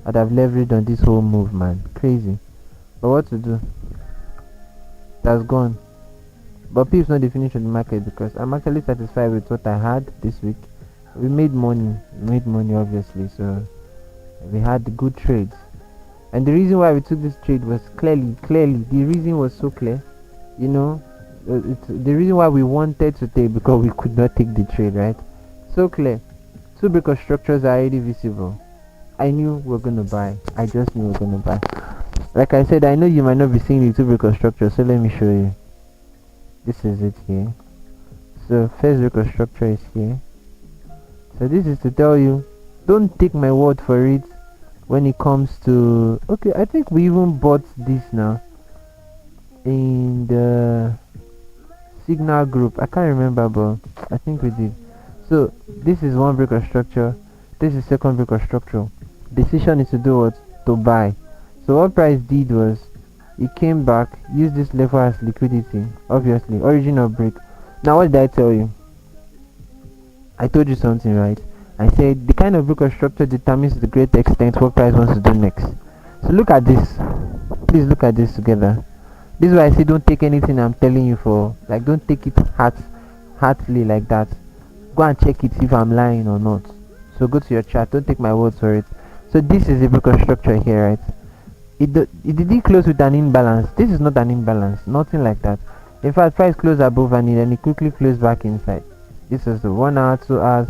I'd have leveraged on this whole move, man. Crazy. But what to do? That's gone. But peeps not the finish of the market, because I'm actually satisfied with what I had this week. We made money. Obviously. So we had good trades. And the reason why we took this trade was clearly. The reason was so clear. The reason why we wanted to take, because we could not take the trade, right? So clear. 2 breaker structures are already visible. I knew we were gonna buy. I just knew we were gonna buy. Like I said, I know you might not be seeing the 2 breaker structure, so let me show you. This is it here. So first breaker structure is here. So this is to tell you, don't take my word for it when it comes to. Okay, I think we even bought this now in the signal group. I can't remember, but I think we did. So this is 1 breaker structure, this is 2nd breaker structure. Decision is to do what? To buy. So what price did was, it came back, used this level as liquidity, obviously, origin of break. Now what did I tell you? I told you something, right? I said the kind of breaker structure determines to the great extent what price wants to do next. So look at this. Please look at this together. This is why I say don't take anything I'm telling you for, like, don't take it heartily like that. Go and check it if I'm lying or not. So go to your chart, don't take my word for it. So this is a breaker structure here, right? It didn't close with an imbalance. This is not an imbalance, nothing like that. In fact, price closed above and then it quickly closed back inside. This is the 1 hour, 2 hours,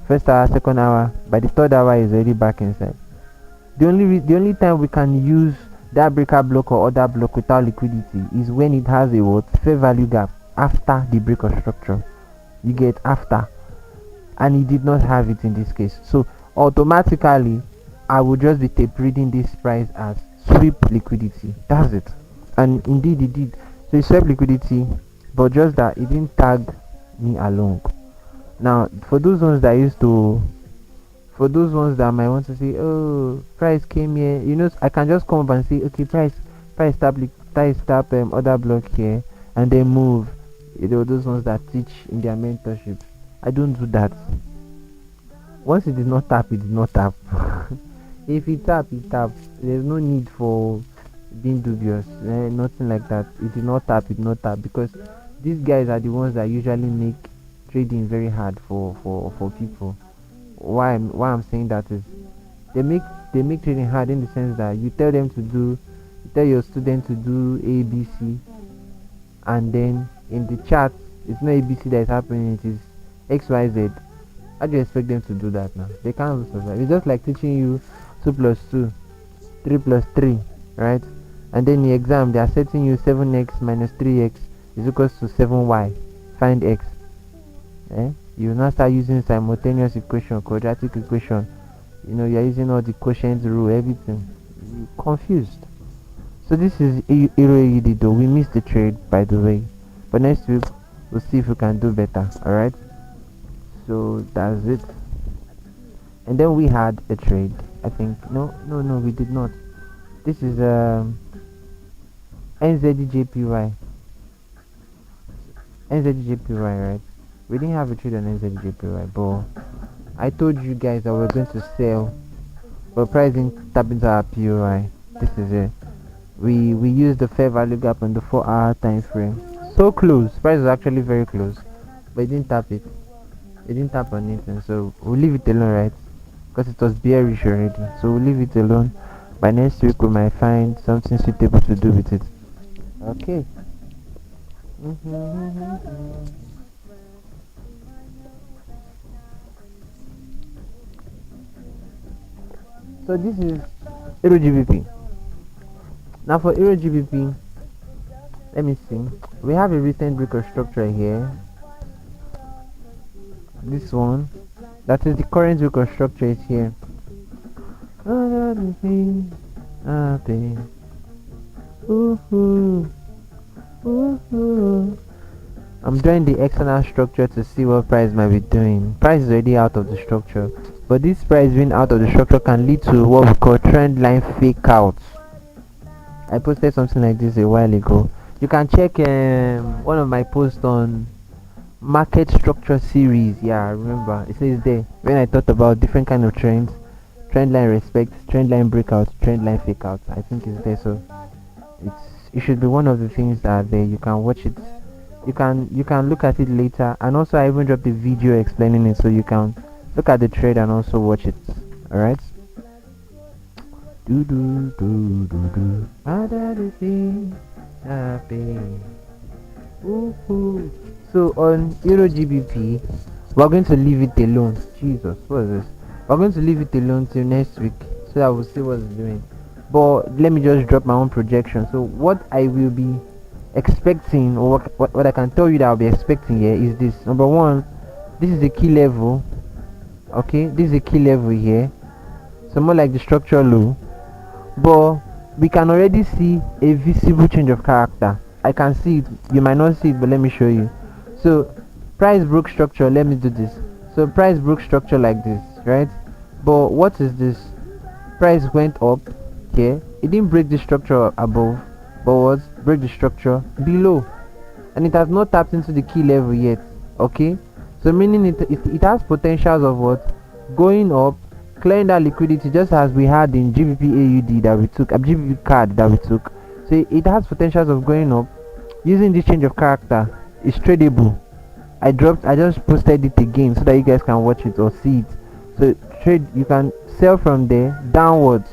first hour, second hour. By the third hour is already back inside. The only time we can use that breaker block or other block without liquidity is when it has a what? Fair value gap after the breaker structure. You get after. And he did not have it in this case, so automatically I would just be tape reading this price as sweep liquidity. That's it. And indeed it did. So he swept liquidity, but just that it didn't tag me along. Now for those ones that might want to say, oh, price came here, I can just come up and say, okay, price tap other block here and then move. Those ones that teach in their mentorship. I don't do that. Once it did not tap, it did not tap. If it taps, it taps. There's no need for being dubious. Nothing like that. It did not tap, it did not tap, because these guys are the ones that usually make trading very hard for people. Why I'm saying that is they make trading hard in the sense that you tell your student to do ABC, and then in the chat it's not ABC that is happening, it is XYZ. How do you expect them to do that now? They can't survive. It's just like teaching you 2 plus 2, 3 plus 3, right? And then in the exam they are setting you 7x minus 3x is equals to 7y. Find x. You now start using simultaneous equation, quadratic equation. You're using all the quotient rule, everything. You're confused. So this is Euro AUD though. We missed the trade, by the way. But next week we'll see if we can do better. Alright? So that's it. And then we had a trade. I think no, we did not. This is NZDJPY. NZDJPY, right? We didn't have a trade on NZDJPY, but I told you guys that we're going to sell, but price didn't tap into our POI. This is it. We used the fair value gap on the 4-hour time frame. So close. Price was actually very close, but it didn't tap it. It didn't tap on it, and so we'll leave it alone, right? Because it was bearish already. So we'll leave it alone. By next week we might find something suitable to do with it. Okay. So this is Euro GBP. Now for Euro GBP, let me see. We have a recent break of structure here. This one, that is the current break of structure, is here. I'm drawing the external structure to see what price might be doing. Price is already out of the structure, but this price being out of the structure can lead to what we call trend line fake out. I posted something like this a while ago. You can check one of my posts on market structure series. Yeah, I remember it says there when I talked about different kind of trends: trend line respect, trend line breakout, trend line fake out. I think it's there, so it should be one of the things that are there. You can watch it, you can look at it later, and also I even dropped a video explaining it, so you can look at the trade and also watch it. All right. Do do do do do. Happy. Woohoo. So on Euro GBP, we're going to leave it alone. Jesus, what is this? We're going to leave it alone till next week, so that we'll see what's doing. But let me just drop my own projection. So what I will be expecting, or what I can tell you that I'll be expecting here, is this. Number one, this is the key level. Okay, this is a key level here, so more like the structure low, but we can already see a visible change of character. I can see it, you might not see it, but let me show you. So price broke structure, let me do this. So price broke structure like this, right? But what is this? Price went up here, it didn't break the structure above, but was break the structure below, and it has not tapped into the key level yet. Okay, so meaning it has potentials of what? Going up, clearing that liquidity, just as we had in GBP AUD that we took, GBP card that we took. So it has potentials of going up. Using this change of character, it's tradable. I just posted it again so that you guys can watch it or see it. So trade, you can sell from there downwards,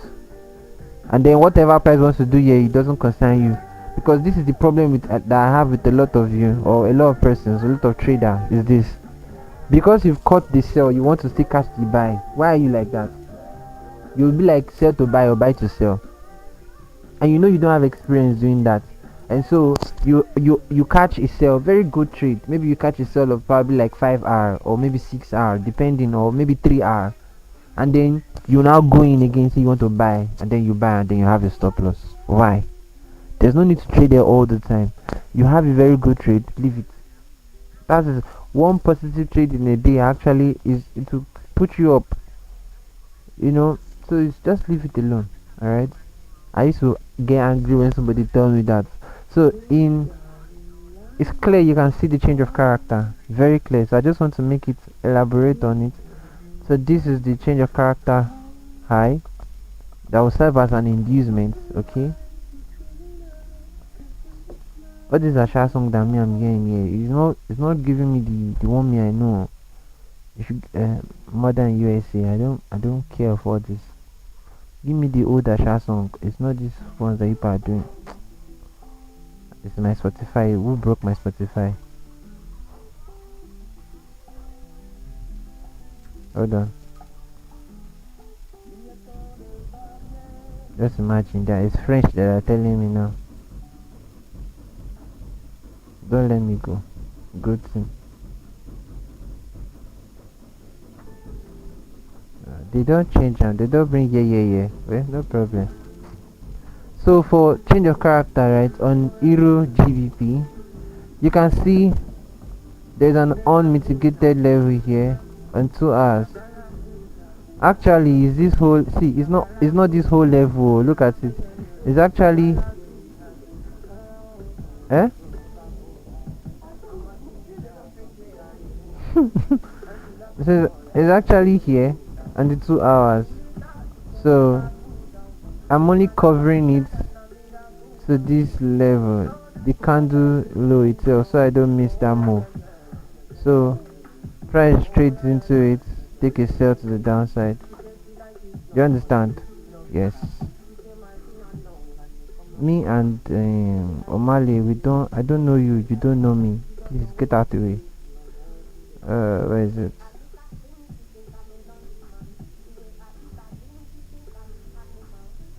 and then whatever price wants to do here, it doesn't concern you, because this is the problem with that I have with a lot of you, or a lot of persons, a lot of traders, is this: because you've caught the sell, you want to still catch the buy. Why are you like that? You'll be like sell to buy or buy to sell, and you know you don't have experience doing that, and so you catch a sell, very good trade. Maybe you catch a sell of probably like 5 hour or maybe 6 hour, depending, or maybe 3 hour, and then you now go in again, say you want to buy, and then you buy, and then you have a stop loss. Why? There's no need to trade there all the time. You have a very good trade, leave it. That is one positive trade in a day. Actually, is it will put you up, so it's just leave it alone. All right, I used to get angry when somebody tells me that. So it's clear, you can see the change of character, very clear. So I just want to make it elaborate on it. So this is the change of character high that will serve as an inducement. Okay, what is a Asha song that I'm hearing here? It's not giving me the one me I know. You should modern USA. I don't care for this. Give me the old Asha song. It's not these ones that people are doing. It's my Spotify. Who broke my Spotify? Hold on. Just imagine that. It's French that are telling me now. Don't let me go. Good thing. They don't change them. They don't bring yeah. Well, no problem. So for change of character, right, on Euro GBP, you can see there's an unmitigated level here on 2 hours. Actually, is this whole, see, it's not this whole level. Look at it. It's actually it's actually here on the 2 hours. So I'm only covering it to this level, the candle low itself, so I don't miss that move. So try straight into it, take a sell to the downside. Do you understand? Yes. Me and Omale, we don't. I don't know you. You don't know me. Please get out the way. Where is it?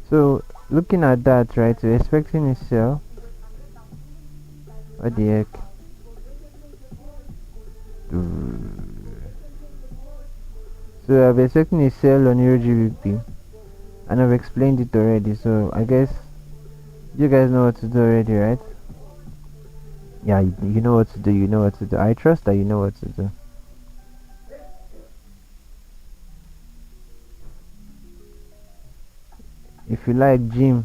So looking at that, right? We're expecting a sell. What the heck? So I've been expecting a sell on EuroGBP, and I've explained it already. So I guess you guys know what to do already, right? Yeah, you know what to do. You know what to do. I trust that you know what to do. If you like gym,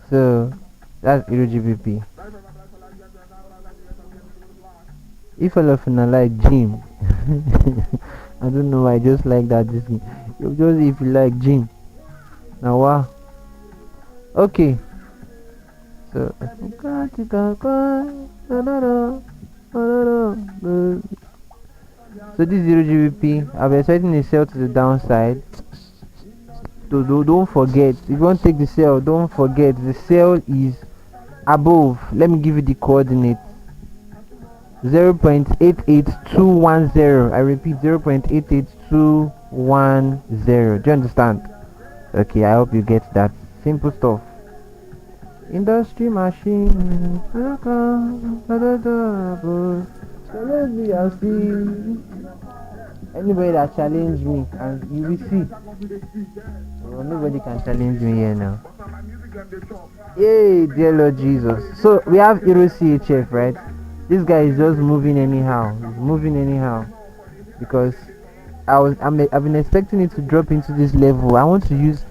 so that's EuroGBP. If all of you like gym, I don't know. I just like that. This you just if you like gym. Now wow. Okay. So so this 0 GBP, I've been setting the sell to the downside. So don't forget, if you want to take the sell, don't forget the sell is above. Let me give you the coordinates. 0.88210. I repeat, 0.88210. Do you understand? Okay, I hope you get that. Simple stuff. Industry machine. Anybody that challenge me, and you will see. Well, nobody can challenge me here now. Yay, dear Lord Jesus. So we have Euro CHF, right? This guy is just moving anyhow. He's moving anyhow because I've been expecting it to drop into this level. I want to use.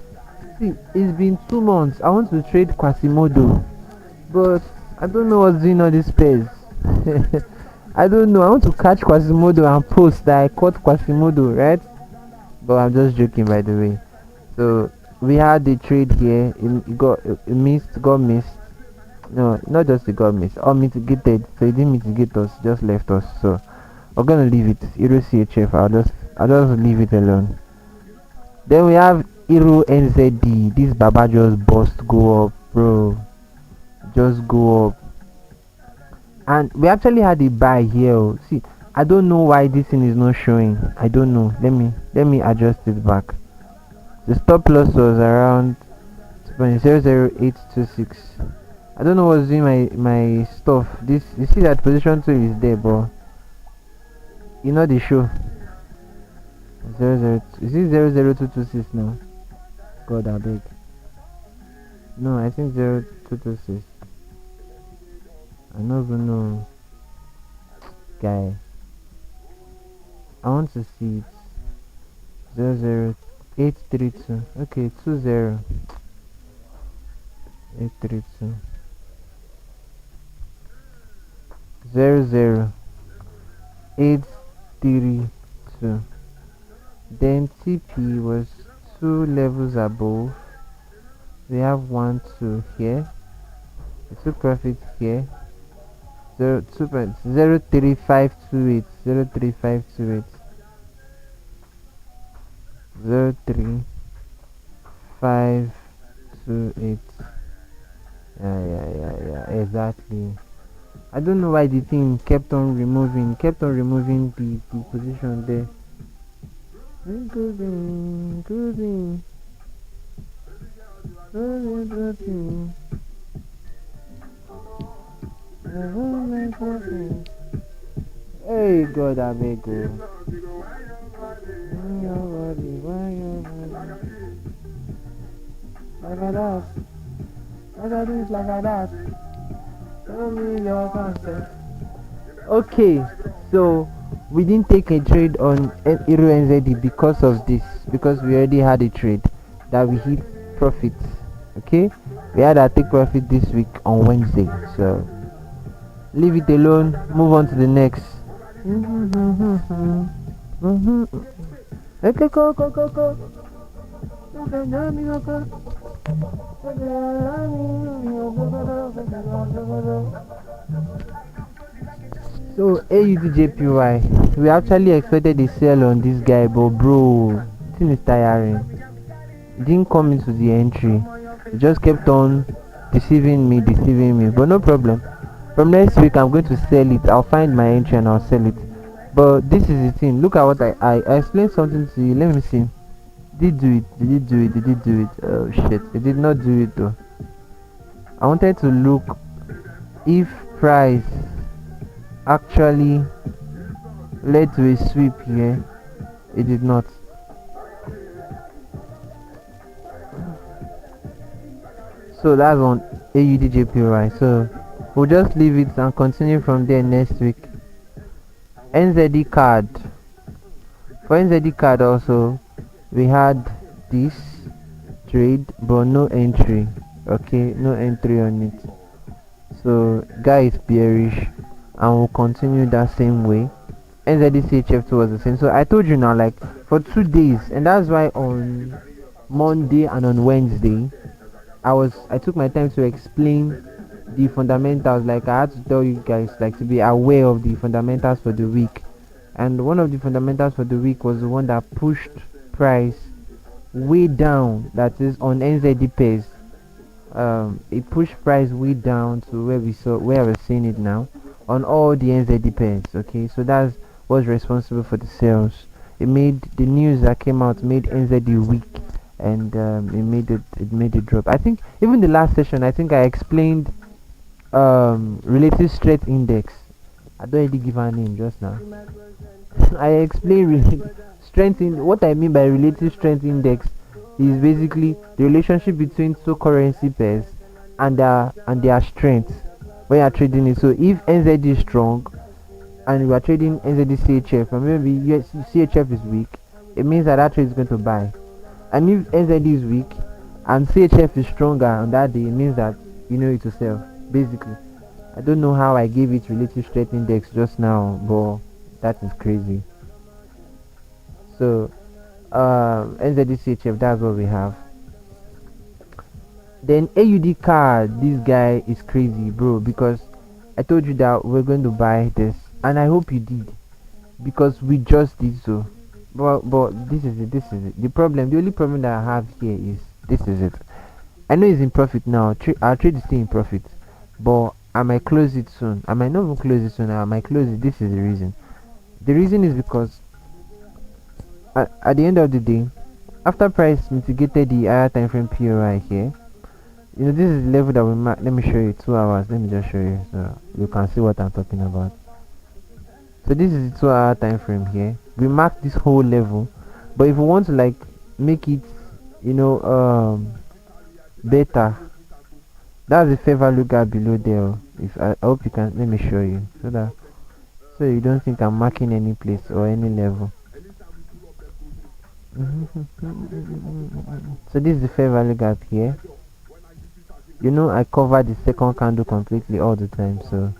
See, it's been 2 months. I want to trade Quasimodo, but I don't know what's doing all this space. I don't know. I want to catch Quasimodo and post that I caught Quasimodo, right? But I'm just joking, by the way. So we had the trade here. It missed. Got missed. No, not just it got missed. All mitigated. So it didn't mitigate us. Just left us. So we're gonna leave it. Euro CHF. I'll just leave it alone. Then we have Euro NZD. This Baba just bust go up, bro. Just go up. And we actually had a buy here. Oh. See, I don't know why this thing is not showing. I don't know. Let me adjust it back. The stop loss was around 0.00826. I don't know what's doing my stuff. This you see that position 2 is there, but you know the show. 00 is it 00226 now? God, I beg. No, I think 0226. I don't even know, guy. I want to see it. 00832. Okay, 20832. 00832. Then TP was 2 levels above. We have 1 2 here. We took profit here. 0.03528. 03528. 03528. Yeah, exactly. I don't know why the thing kept on removing the position there. Good. Hey God, I beg you. Like that. Like this, like that. Tell me your concept. Okay, so we didn't take a trade on Euro NZD because of this, because we already had a trade that we hit profits. Okay, we had our take profit this week on Wednesday, so leave it alone, move on to the next. So AUDJPY, we actually expected a sell on this guy, but bro, thing is tiring. It didn't come into the entry. It just kept on deceiving me. But no problem. From next week, I'm going to sell it. I'll find my entry and I'll sell it. But this is the thing. Look at what I explained something to you. Let me see. Did do it? Did it do it? Did it do it? Oh shit! It did not do it though. I wanted to look if price actually led to a sweep here. It did not. So that's on AUDJPY. So we'll just leave it and continue from there next week. NZD card. For NZD card also, we had this trade but no entry. Okay, no entry on it. So guy is bearish and we'll continue that same way. NZD CHF2 was the same. So I told you now, like for 2 days, and that's why on Monday and on Wednesday I took my time to explain the fundamentals. Like I had to tell you guys, like, to be aware of the fundamentals for the week. And one of the fundamentals for the week was the one that pushed price way down, that is on NZD pairs. It pushed price way down to where we're seeing it now on all the NZD pairs. Okay, so that's what's responsible for the sales. It made the news that came out made NZD weak, and it made it drop. I think even the last session, I think I explained relative strength index. I don't really give a name just now. I explained strength in what I mean by relative strength index is basically the relationship between two currency pairs and their strength when you are trading it. So if NZD is strong and we are trading NZD CHF and maybe CHF is weak, it means that trade is going to buy. And if NZD is weak and CHF is stronger on that day, it means that it will sell. Basically, I don't know how I gave it relative strength index just now, but that is crazy. So NZD CHF, that's what we have. Then AUD card, this guy is crazy, bro, because I told you that we're going to buy this, and I hope you did, because we just did so. But this is it. The only problem that I have here is this is it. I know it's in profit now. Our trade is still in profit, but I might close it soon. I might not even close it soon. I might close it. This is the reason. The reason is because at the end of the day, after price mitigated the higher time frame POI here, this is the level that we mark. Let me show you 2 hours. Let me just show you so you can see what I'm talking about. So this is the 2 hour time frame here. We mark this whole level, but if we want to like make it better, that's the fair value gap below there. If I hope you can, let me show you so you don't think I'm marking any place or any level. So this is the fair value gap here. I cover the second candle completely all the time. So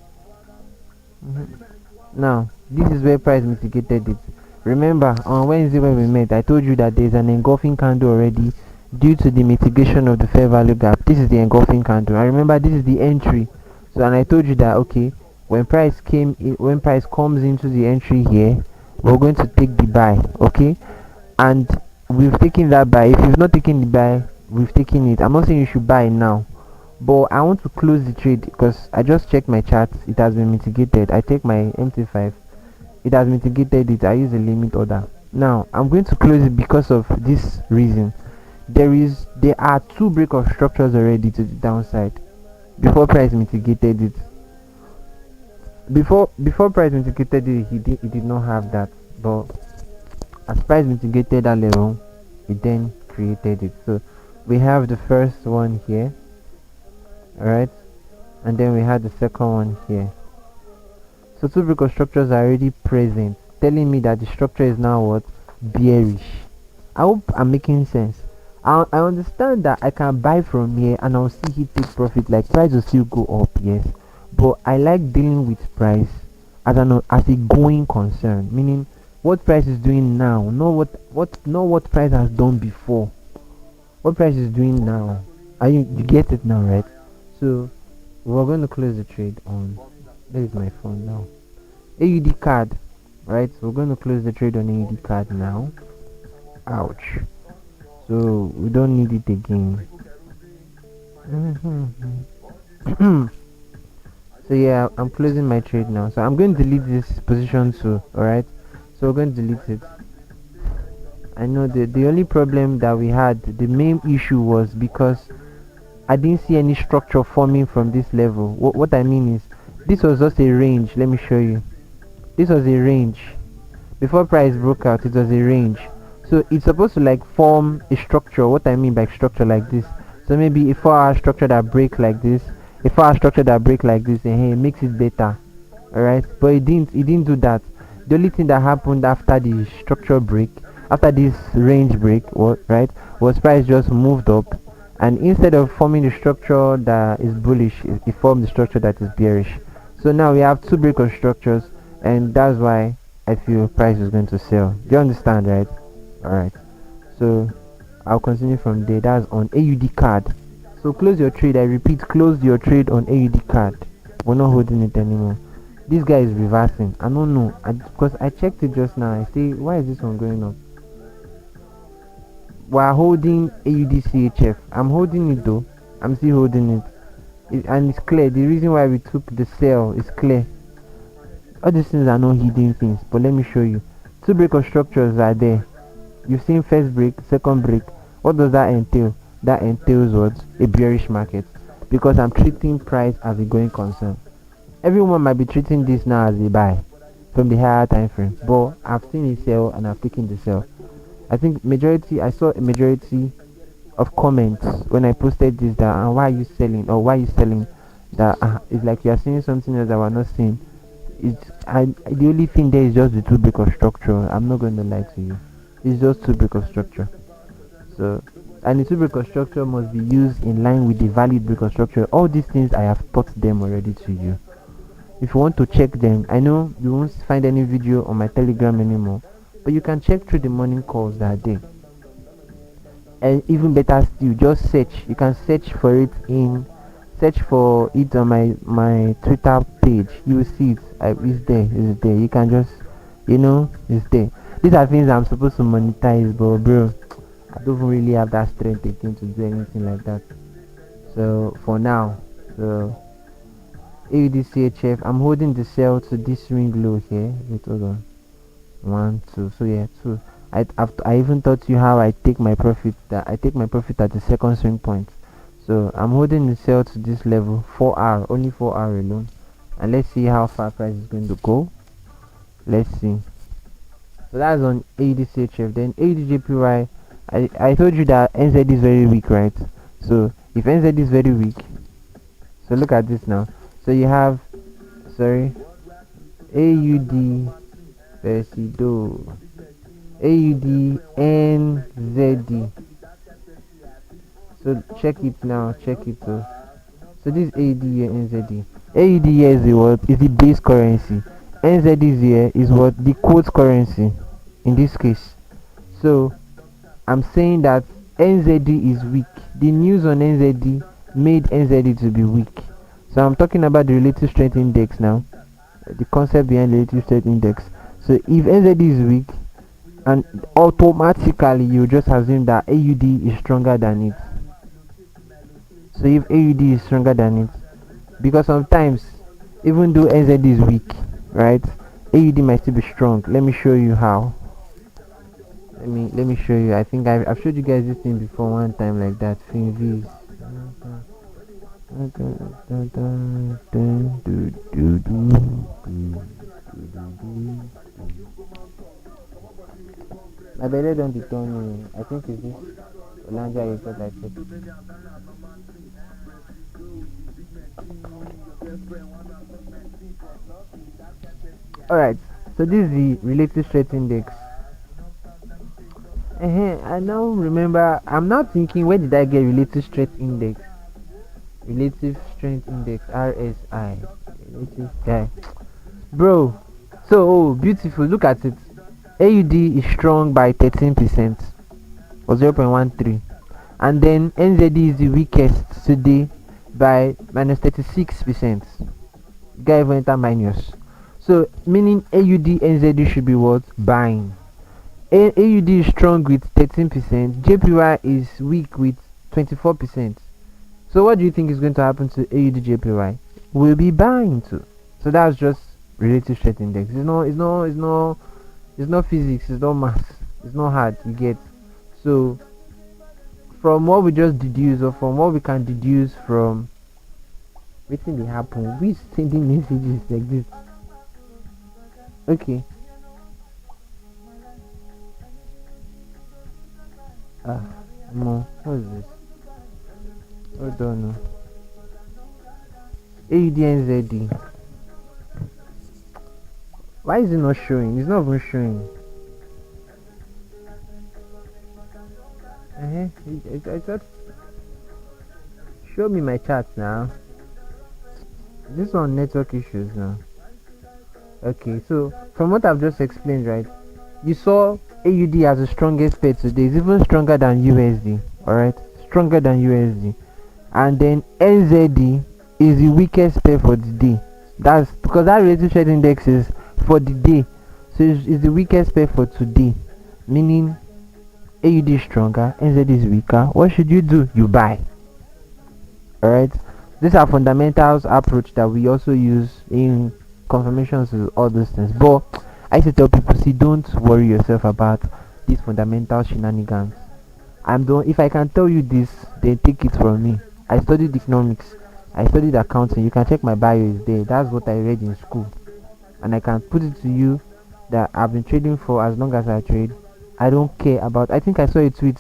now this is where price mitigated it. Remember on Wednesday when we met, I told you that there's an engulfing candle already due to the mitigation of the fair value gap. This is the engulfing candle. I remember this is the entry. So and I told you that okay, when price comes into the entry here, we're going to take the buy. Okay, and we've taken that buy. If you've not taken the buy, we've taken it. I'm not saying you should buy now, but I want to close the trade because I just checked my charts. It has been mitigated. I take my MT5, it has mitigated it. I use a limit order. Now I'm going to close it because of this reason. There are 2 breakout structures already to the downside before price mitigated it. Before price mitigated it, he did not have that, but as price mitigated that level, it then created it. So we have the first one here, alright, and then we had the second one here. So 2 breakout structures are already present, telling me that the structure is now what? Bearish. I hope I'm making sense. I understand that I can buy from here and I'll see he take profit, like price will still go up, yes, but I like dealing with price as a going concern, meaning what price is doing now, not what price has done before. What price is doing now. You get it now, right? So we're going to close the trade on. There is my phone now. AUD card, right? So we're going to close the trade on AUD card now. Ouch. So we don't need it again. So yeah, I'm closing my trade now. So I'm going to delete this position too. Alright. So we're going to delete it. I know the only problem that we had, the main issue was because I didn't see any structure forming from this level. What I mean is, this was just a range. Let me show you. This was a range. Before price broke out, it was a range. So it's supposed to like form a structure. What I mean by structure like this. So maybe a 4-hour structure that break like this, a 4-hour structure that break like this, and hey, it makes it better. Alright, but it didn't do that. The only thing that happened after the structure break, after this range break, was price just moved up, and instead of forming the structure that is bullish, it formed the structure that is bearish. So now we have two break of structures, and that's why I feel price is going to sell. Do you understand, right? Alright, so I'll continue from there. That's on AUD card. So close your trade. I repeat, close your trade on AUD card. We're not holding it anymore. This guy is reversing. I don't know, because I checked it just now. I say, why is this one going up? We're holding AUD I'm holding it though. I'm still holding it. And it's clear. The reason why we took the sell is clear. All these things are not hidden things, but let me show you. Two break of structures are there. You've seen first break, second break. What does that entail? That entails what? A bearish market. Because I'm treating price as a going concern. Everyone might be treating this now as a buy from the higher time frame, but I've seen a sell and I've taken the sell. I saw a majority of comments when I posted this that why are you selling, or why are you selling, that it's like you are seeing something else that we're not seeing. The only thing there is just the two break of structure. I'm not going to lie to you, it's just two break of structure. So, and the two break of structure must be used in line with the valid break of structure. All these things I have taught them already to you. If you want to check them, I know you won't find any video on my Telegram anymore, but you can check through the morning calls that are there. And even better still, just search. You can search for it on my Twitter page. You will see it. It's there. It's there. You can just, it's there. These are things I'm supposed to monetize, but bro, I don't really have that strength again to do anything like that. So for now, so AUD I'm holding the sell to this ring low here. Wait, hold on. 1, 2. So yeah, 2. I even taught you how I take my profit. That I take my profit at the second swing point. So I'm holding the sell to this level, 4 hour, only 4 hour alone. And let's see how far price is going to go. Let's see. So that's on AUD. Then AUD I told you that NZ is very weak, right? So if NZ is very weak, so look at this now. So you have, AUD Presido, AUD NZD. So check it now, check it too. So this AUD here, NZD. AUD here is the base currency. NZD here is what? The quote currency in this case. So I'm saying that NZD is weak. The news on NZD made NZD to be weak. So I'm talking about the relative strength index now, the concept behind the relative strength index. So if NZD is weak, and automatically you just assume that AUD is stronger than it. So if AUD is stronger than it, because sometimes even though NZD is weak, right, AUD might still be strong. Let me show you how. Let me show you. I think I've showed you guys this thing before one time like that. FinViz. My belly don't determine me. I think it's this Olandia is what I said. Alright, so this is the relative strength index. I now remember, I'm now thinking, where did I get relative strength index? Relative strength index, RSI. Relative guy. Bro, so beautiful, look at it. AUD is strong by 13% or 0.13, and then NZD is the weakest today by minus 36%. Guy even enter minus. So meaning AUD NZD should be what? Buying. AUD is strong with 13%, JPY is weak with 24%. So what do you think is going to happen to AUD JPY? We'll be buying too. So that's just relative strength index. It's not physics, it's not math, it's not hard, you get. So from what we just deduce, or from what we can deduce from wetin dey happen, we sending messages like this. Okay. No, what is this? Hold on. No. AUDNZD. Why is it not showing? It's not even showing. I thought. Show me my chart now. This one network issues now. Okay, so from what I've just explained, right? You saw AUD as the strongest pair today. It's even stronger than USD. Alright? Stronger than USD. And then NZD is the weakest pair for the day. That's because that relative strength index is for the day. So it's the weakest pair for today. Meaning AUD is stronger, NZD is weaker. What should you do? You buy. Alright? These are fundamentals approach that we also use in confirmations to all those things. But I used to tell people, see, don't worry yourself about these fundamental shenanigans. If I can tell you this, then take it from me. I studied economics, I studied accounting. You can check my bio is there. That's what I read in school, and I can put it to you that I've been trading for as long as I trade. I don't care about. I think I saw a tweet.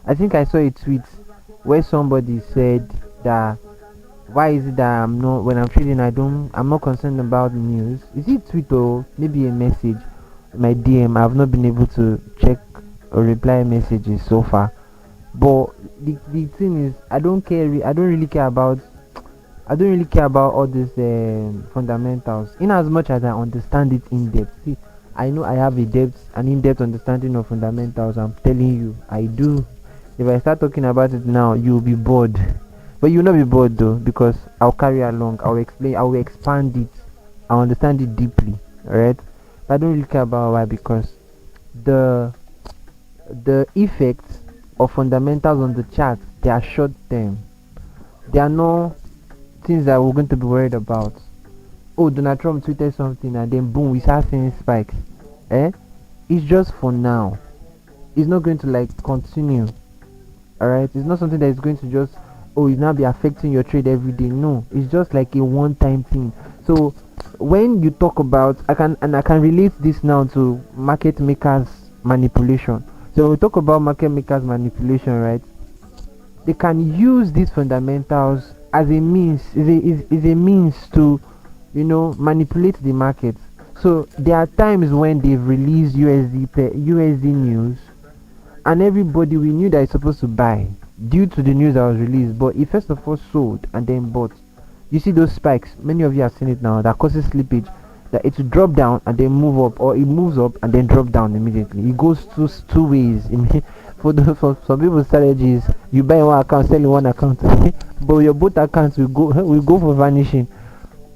I think I saw a tweet where somebody said that why is it that I'm not, when I'm trading, I'm not concerned about news. Is it tweet or maybe a message? My DM, I've not been able to check or reply messages so far. But the thing is, I don't really care about all these fundamentals, in as much as I understand it in depth. See, I know I have an in-depth understanding of fundamentals. I'm telling you, I do. If I start talking about it now, you'll be bored. But you'll not be bored though, because I'll carry along, I'll explain, I will expand it, I'll understand it deeply. Alright? But I don't really care about why, because the effects of fundamentals on the chart, they are short term. They are no things that we're going to be worried about. Oh, Donald Trump tweeted something and then boom, we start seeing spikes. It's just for now. It's not going to like continue. Alright? It's not something that is going to just it now be affecting your trade every day. No, it's just like a one-time thing. So when you talk about, I can relate this now to market makers manipulation. So when we talk about market makers manipulation, right, they can use these fundamentals as a means is a means to manipulate the market. So there are times when they've released USD news, and everybody, we knew that it's supposed to buy due to the news that was released, but it first of all sold and then bought. You see those spikes, many of you have seen it now, that causes slippage, that it will drop down and then move up, or it moves up and then drop down immediately. It goes two ways. For some people's strategies, you buy in one account, sell in one account, but your both accounts will go for vanishing.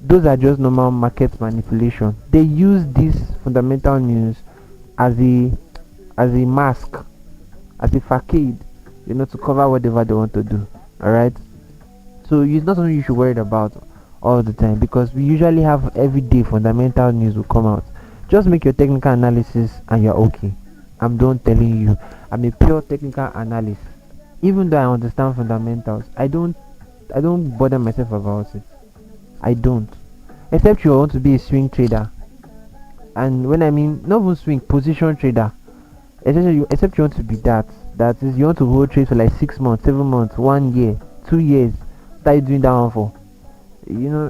Those are just normal market manipulation. They use this fundamental news as a mask, as a facade, to cover whatever they want to do. Alright, so it's not something you should worry about all the time, because we usually have everyday fundamental news will come out. Just make your technical analysis and you're okay. I'm done telling you, I'm a pure technical analyst. Even though I understand fundamentals, I don't bother myself about it. I don't, except you want to be a swing trader. And when I mean not even swing, position trader, except you want to be that is, you want to hold trades for like 6 months, 7 months, 1 year, 2 years. What are you doing that one for?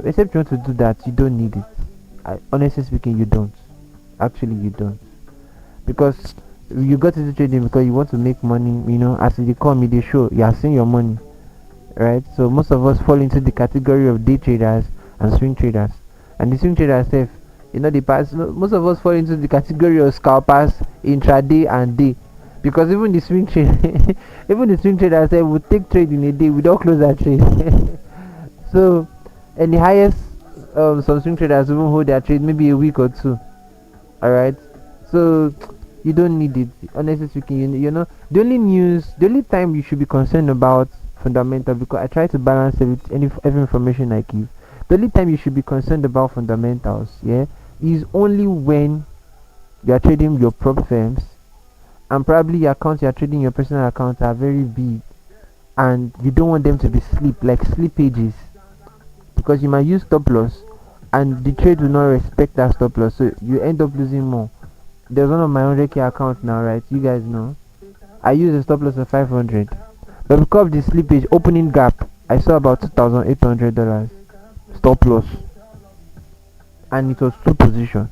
Except you want to do that, you don't need it. Honestly speaking, you don't. Actually, you don't, because you got into trading because you want to make money. As they call me, they show you are seeing your money, right? So most of us fall into the category of day traders and swing traders. And the swing traders self, most of us fall into the category of scalpers, intraday and day. because even the swing trade, even the swing trader said would take trade in a day. We don't close that trade. So, and the highest, some swing traders even hold their trade maybe a week or two. All right, so you don't need it. Honestly speaking, the only news, the only time you should be concerned about fundamental, because I try to balance it with every information I give. The only time you should be concerned about fundamentals, yeah, is only when you are trading your prop firms, and probably your accounts you are trading, your personal accounts are very big, and you don't want them to be like slippages, because you might use stop loss and the trade will not respect that stop loss, so you end up losing more. There's one of my 100k accounts now, right? You guys know I use a stop loss of 500, but because of the slippage opening gap, I saw about $2,800 stop loss, and it was two position,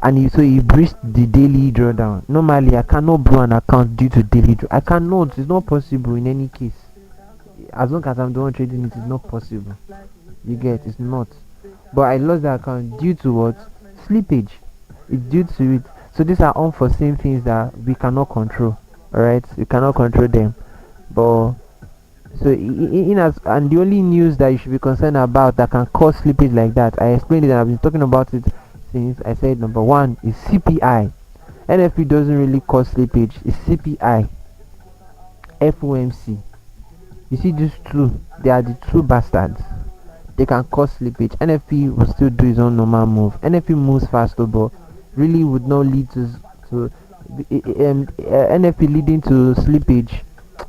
and so he breached the daily drawdown. Normally I cannot blow an account due to daily draw. I cannot, it's not possible in any case. As long as I'm the one trading it, it's not possible. You get, it's not. But I lost the account due to what? Slippage. It's due to it. So these are unforeseen things that we cannot control. Alright, we cannot control them. But so in as, and the only news that you should be concerned about that can cause slippage like that, I explained it and I've been talking about it since. I said number one is CPI. NFP doesn't really cause slippage. It's CPI, FOMC. You see these two, they are the two bastards. They can cause slippage. NFP will still do his own normal move. NFP moves faster, but really would not lead to NFP leading to slippage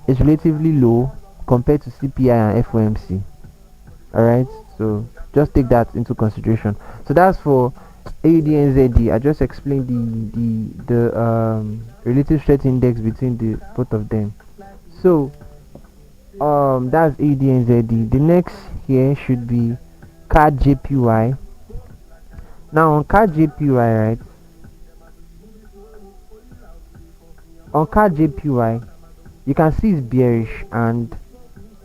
is relatively low compared to CPI and FOMC. Alright, so just take that into consideration. So that's for AUD and ZD. I just explained the relative strength index between the both of them. So that's AUD and ZD. The next here should be CAD JPY. Now on CAD JPY, right? On CAD JPY, you can see it's bearish, and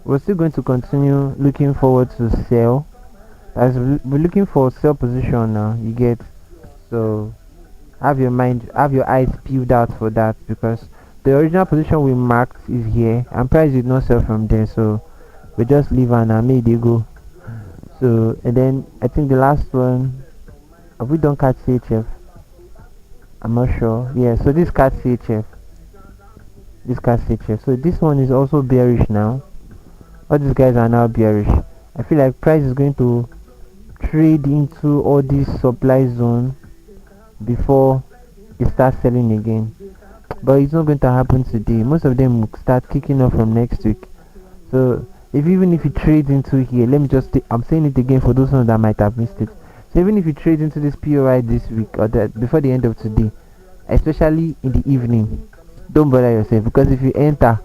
we're still going to continue looking forward to sell. As we're looking for sell position now, you get. So have your eyes peeled out for that, because the original position we marked is here and price did not sell from there, so we just leave and I made it go. So, and then I think the last one, have we done CAD CHF? I'm not sure. Yeah, so this CAD CHF, so this one is also bearish now. All these guys are now bearish. I feel like price is going to trade into all this supply zone before it starts selling again, but it's not going to happen today. Most of them will start kicking off from next week. So even if you trade into here, let me just I'm saying it again for those ones that might have missed it. So even if you trade into this POI this week or that before the end of today, especially in the evening, don't bother yourself, because if you enter,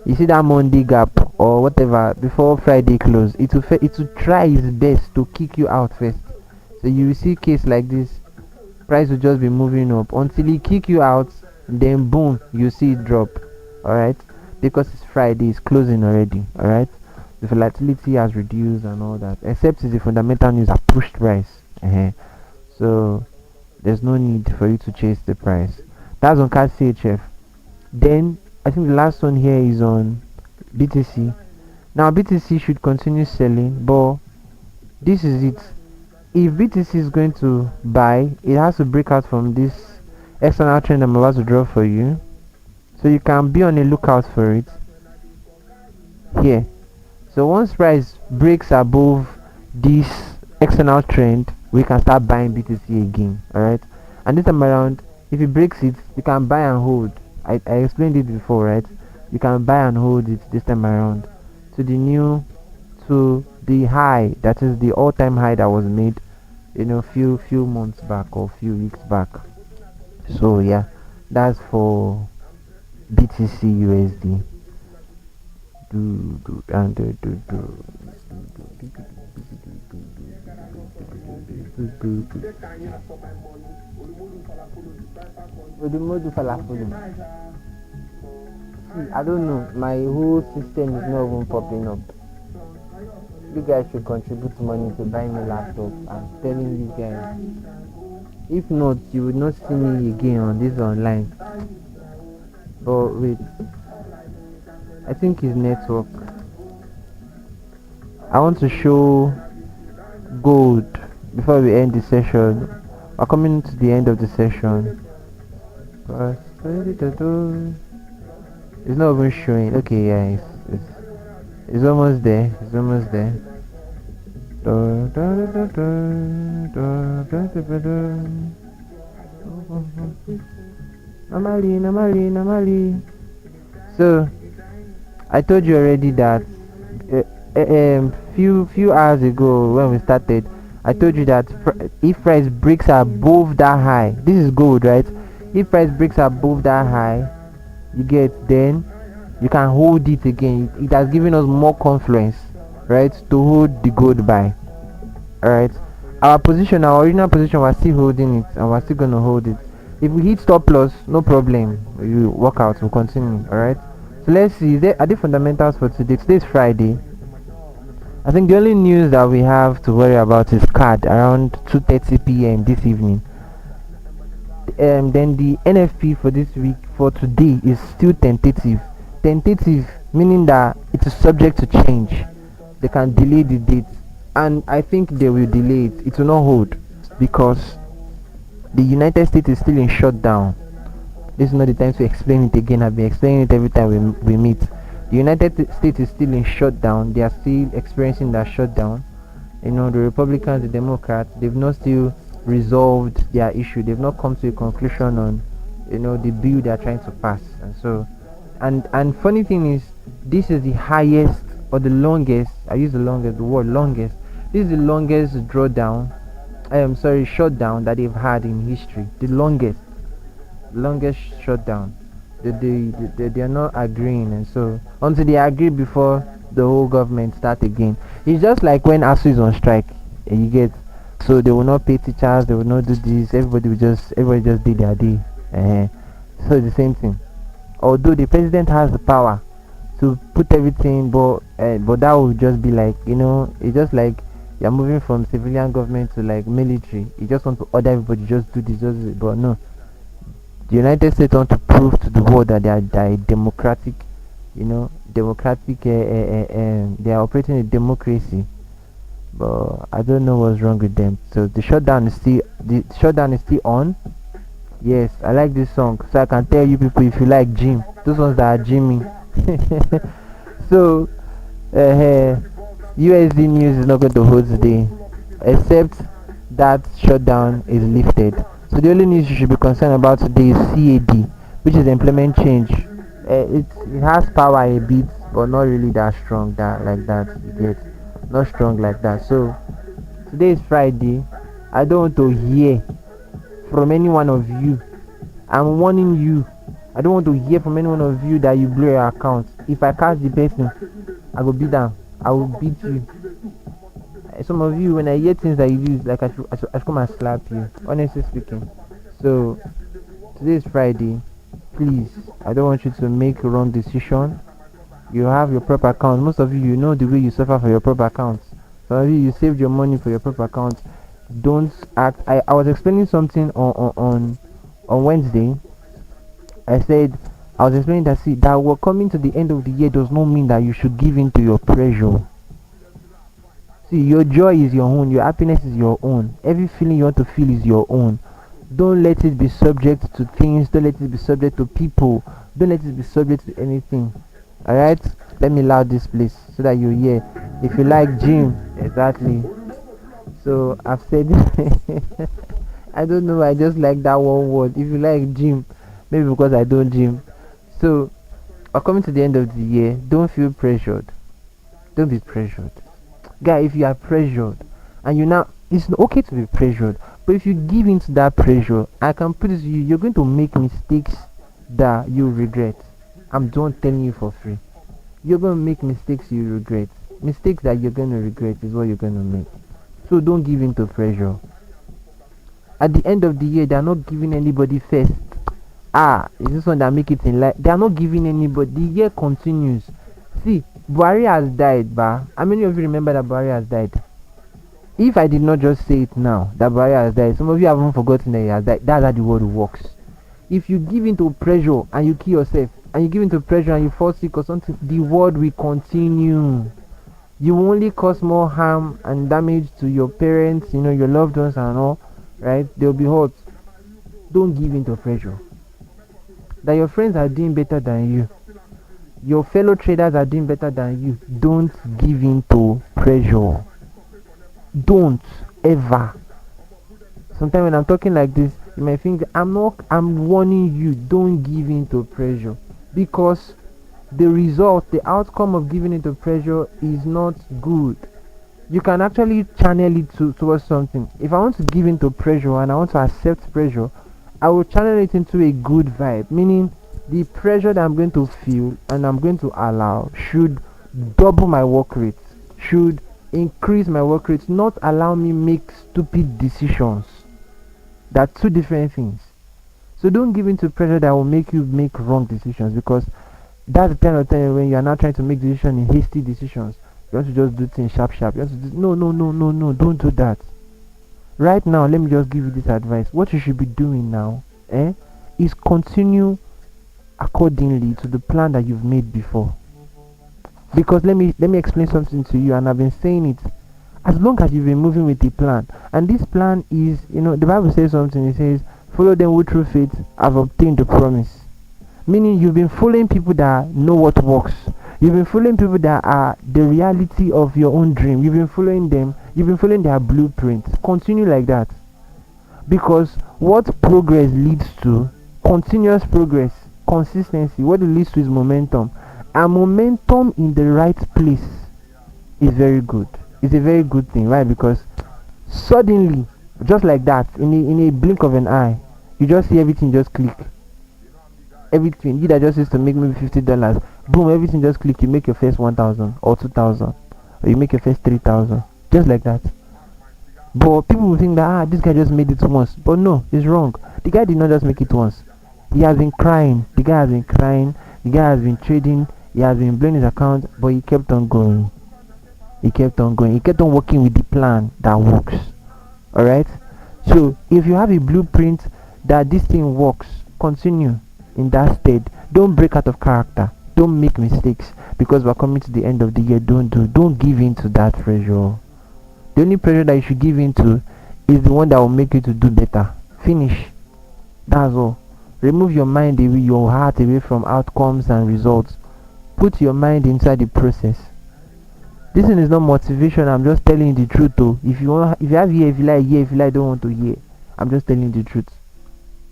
you see that Monday gap or whatever before Friday close, it will try its best to kick you out first. So you will see case like this, price will just be moving up until it kick you out, then boom, you see it drop. All right, because it's Friday, it's closing already. All right, the volatility has reduced and all that, except the fundamental news are pushed price. So there's no need for you to chase the price. That's on CAD CHF. Then I think the last one here is on BTC. Now BTC should continue selling, but this is it. If BTC is going to buy, it has to break out from this external trend I'm about to draw for you, so you can be on a lookout for it here. So once price breaks above this external trend, we can start buying BTC again. All right, and this time around, if it breaks it, you can buy and hold. I explained it before, right? You can buy and hold it this time around to the high, that is the all-time high that was made, few months back or few weeks back. So yeah, that's for BTC USD. I don't know, my whole system is not even popping up. You guys should contribute money to buy me laptop. I'm telling you guys. If not, you will not see me again on this online. Oh wait, I think his network. I want to show gold before we end the session. We're coming to the end of the session. It's not even showing. Okay, yeah, it's almost there. It's almost there. Normally, normally, normally. So I told you already that few hours ago when we started, I told you that if price breaks above that high, this is gold, right? If price breaks above that high, you get, then you can hold it again. It has given us more confluence, right, to hold the gold buy. All right, our original position, we're still holding it, and we're still gonna hold it. If we hit stop loss, no problem, you work out, we'll continue. All right, so let's see, are the fundamentals for today? Today's Friday. I think the only news that we have to worry about is CAD around 2:30 p.m. this evening. Then the NFP for this week, for today, is still tentative. Tentative meaning that it is subject to change. They can delay the date, and I think they will delay it. It will not hold because the United States is still in shutdown. This is not the time to explain it again. I've been explaining it every time we meet. The United States is still in shutdown. They are still experiencing that shutdown. You know, the Republicans, the Democrats, they've not still resolved their issue. They've not come to a conclusion on, you know, the bill they are trying to pass. And so, and funny thing is, this is the highest or the longest. I use the word longest. This is the longest drawdown. Shutdown that they've had in history. The longest shutdown. They are not agreeing, and so until they agree before the whole government start again. It's just like when ASU is on strike, you get, so they will not pay teachers, they will not do this, everybody just did their day. So it's the same thing. Although the president has the power to put everything, but that would just be like, you know, it's just like you're moving from civilian government to like military. You just want to order everybody just do this, but no. The United States want to prove to the world that they are democratic, you know, they are operating a democracy. But I don't know what's wrong with them. So the shutdown is still on. Yes, I like this song, so I can tell you people if you like gym, those ones that are gymming. So USD news is not going to hold today, except that shutdown is lifted. So the only news you should be concerned about today is CAD, which is employment change. It has power a bit, but not really that strong. Not strong like that. So today is Friday. I don't want to hear from any one of you. I'm warning you. I don't want to hear from any one of you that you blow your account. If I catch the person, I will beat them. I will beat you. Some of you, when I hear things that you do, like I should come and slap you, honestly speaking. So today is Friday. Please, I don't want you to make a wrong decision. You have your proper account. Most of you know the way you suffer for your proper account. Some of you saved your money for your proper account. Don't act. I was explaining something on Wednesday. I said I was explaining that, see, that we're coming to the end of the year does not mean that you should give in to your pressure. See, your joy is your own, your happiness is your own, every feeling you want to feel is your own. Don't let it be subject to things, don't let it be subject to people, don't let it be subject to anything. Alright, let me loud this place so that you hear. If you like gym, exactly. So I've said I don't know, I just like that one word. If you like gym, maybe because I don't gym. So we're coming to the end of the year. Don't feel pressured, don't be pressured. Guy, if you are pressured and you now, it's okay to be pressured, but if you give into that pressure, I can put it to you, you're going to make mistakes that you regret. I'm done telling you for free. You're going to make mistakes you regret. Mistakes that you're going to regret is what you're going to make. So don't give in to pressure. At the end of the year, they are not giving anybody first. Is this one that make it in life? They are not giving anybody. The year continues. See, Buhari has died, ba. How many of you remember that Buhari has died? If I did not just say it now, that Buhari has died, some of you haven't forgotten that he has died. That's how the world works. If you give into pressure and you kill yourself, and you give into pressure and you fall sick or something, the world will continue. You will only cause more harm and damage to your parents, your loved ones and all, right? They'll be hurt. Don't give into pressure. That your friends are doing better than you, your fellow traders are doing better than you. Don't give into pressure. Don't ever. Sometimes when I'm talking like this, you might think I'm warning you, don't give into pressure, because the outcome of giving into pressure is not good. You can actually channel it towards something. If I want to give into pressure and I want to accept pressure, I will channel it into a good vibe, meaning the pressure that I'm going to feel and I'm going to allow should double my work rate, should increase my work rate, not allow me make stupid decisions. They're two different things. So don't give into pressure that will make you make wrong decisions, because that's the kind of time when you are not trying to make decisions in hasty decisions. You want to just do things sharp. You want to do, no, don't do that. Right now, let me just give you this advice. What you should be doing now, is continue accordingly to the plan that you've made before. Because let me explain something to you, and I've been saying it. As long as you've been moving with the plan, and this plan is, the Bible says something. It says, "Follow them who through faith have obtained the promise." Meaning you've been following people that know what works. You've been following people that are the reality of your own dream. You've been following them. You've been following their blueprint. Continue like that. Because what progress leads to, continuous progress, consistency, what it leads to is momentum. And momentum in the right place is very good. It's a very good thing, right? Because suddenly, just like that, in a blink of an eye, you just see everything just click. Everything you that just used to make maybe $50, boom, everything just click. You make your first 1,000 or 2,000, or you make your first 3,000, just like that. But people will think that this guy just made it once, but no, it's wrong. The guy did not just make it once. He has been crying. The guy has been crying. The guy has been trading. He has been blowing his account, but he kept on going. He kept on going. He kept on working with the plan that works. All right. So if you have a blueprint that this thing works, continue in that state. Don't break out of character. Don't make mistakes, because we're coming to the end of the year. Don't give in to that pressure. The only pressure that you should give into is the one that will make you to do better. Finish. That's all. Remove your mind away, your heart away from outcomes and results. Put your mind inside the process. This one is not motivation. I'm just telling you the truth though. If you have ear, if you like hear, if you like don't want to hear, I'm just telling you the truth.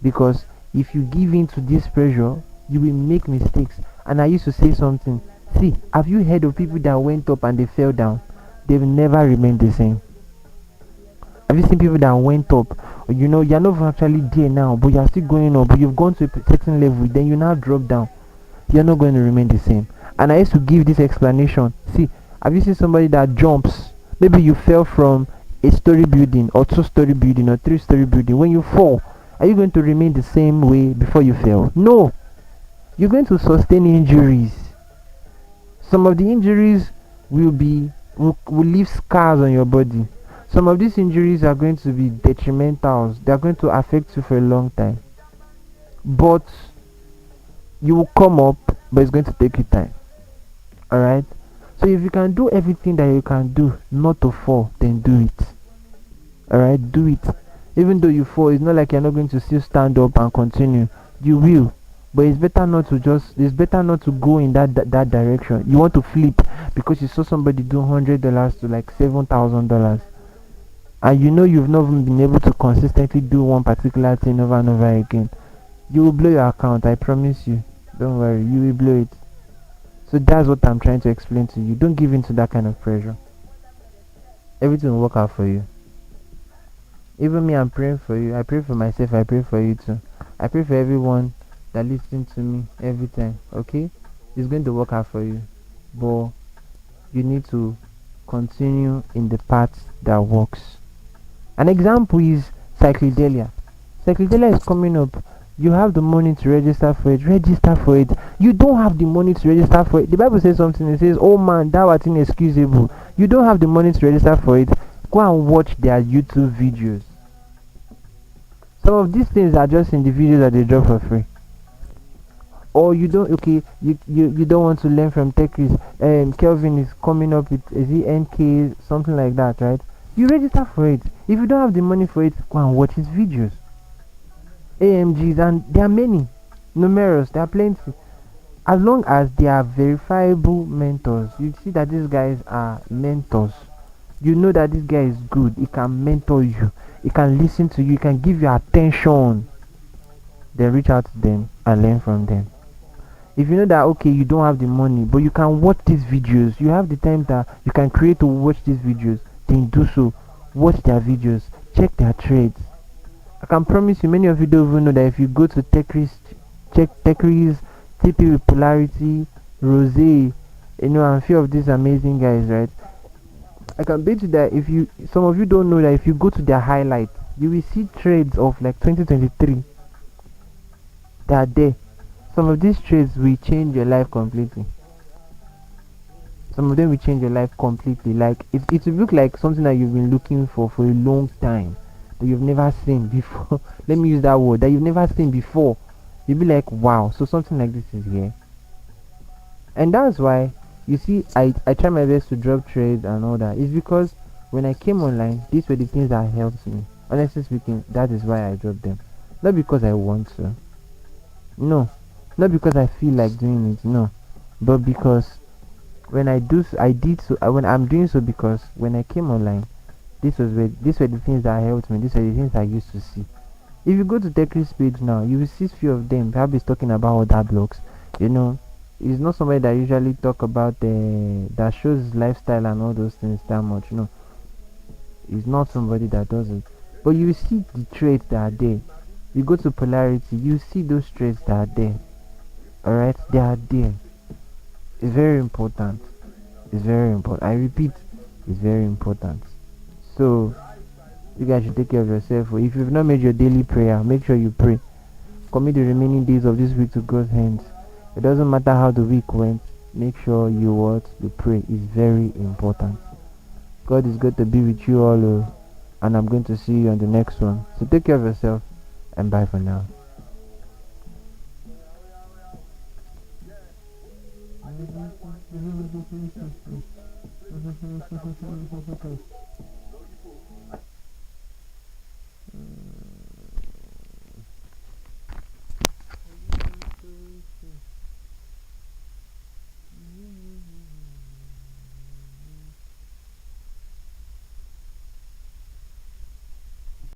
Because if you give in to this pressure, you will make mistakes. And I used to say something. See, have you heard of people that went up and they fell down? They've never remained the same. Have you seen people that went up? You're not actually there now, but you're still going up. But you've gone to a certain level, then you now drop down. You're not going to remain the same. And I used to give this explanation. See, have you seen somebody that jumps? Maybe you fell from a story building, or 2-story building, or 3-story building. When you fall, are you going to remain the same way before you fell? No. You're going to sustain injuries. Some of the injuries will leave scars on your body. Some of these injuries are going to be detrimental. They are going to affect you for a long time. But you will come up, but it's going to take you time. Alright? So if you can do everything that you can do not to fall, then do it. Alright? Do it. Even though you fall, it's not like you're not going to still stand up and continue. You will. But it's better not to go in that direction. You want to flip because you saw somebody do $100 to like $7,000, and you've not even been able to consistently do one particular thing over and over again. You will blow your account, I promise you. Don't worry, you will blow it. So that's what I'm trying to explain to you. Don't give in to that kind of pressure. Everything will work out for you. Even me, I'm praying for you. I pray for myself, I pray for you too. I pray for everyone that listens to me every time. Okay, it's going to work out for you, but you need to continue in the path that works. An example is Cyclodelia. Cyclodelia is coming up. You have the money to register for it. Register for it. You don't have the money to register for it. The Bible says something. It says, "Oh man, thou art inexcusable." You don't have the money to register for it. Go and watch their YouTube videos. Some of these things are just in the videos that they drop for free. Or you don't, okay, you don't want to learn from techies. Kelvin is coming up with, is he NK, something like that, right? You register for it. If you don't have the money for it, go and watch his videos. AMGs, and there are many, numerous, there are plenty. As long as they are verifiable mentors, you see that these guys are mentors. You know that this guy is good, he can mentor you, he can listen to you, he can give you attention. Then reach out to them and learn from them. If you know that, okay, you don't have the money but you can watch these videos, you have the time that you can create to watch these videos, then do so. Watch their videos, check their trades. I can promise you, many of you don't even know that if you go to Techris, check Techris, TP with Polarity, Rose, and a few of these amazing guys, right? I can bet you that if you, some of you don't know that if you go to their highlights, you will see trades of like 2023. They are there. Some of these trades will change your life completely. Some of them will change your life completely. Like it will look like something that you've been looking for a long time, that you've never seen before. Let me use that word, that you've never seen before. You'll be like, wow, so something like this is here. And that's why you see I try my best to drop trades and all that. It's because when I came online, these were the things that helped me. Honestly speaking, that is why I dropped them. Not because I want to. No. Not because I feel like doing it, no. But because when I do so, I did so when I'm doing so, because when I came online, these were the things that helped me. These were the things I used to see. If you go to Techris page now, you will see few of them. Perhaps he's talking about other blogs. You know, he's not somebody that usually talk about that shows his lifestyle and all those things that much. No, he's not somebody that does it. But you see the traits that are there. You go to Polarity, you see those traits that are there. Alright, they are there. It's very important. It's very important. I repeat, it's very important. So you guys should take care of yourself. If you've not made your daily prayer, make sure you pray. Commit the remaining days of this week to God's hands. It doesn't matter how the week went. Make sure you pray. It's very important. God is going to be with you all, and I'm going to see you on the next one. So take care of yourself, and bye for now.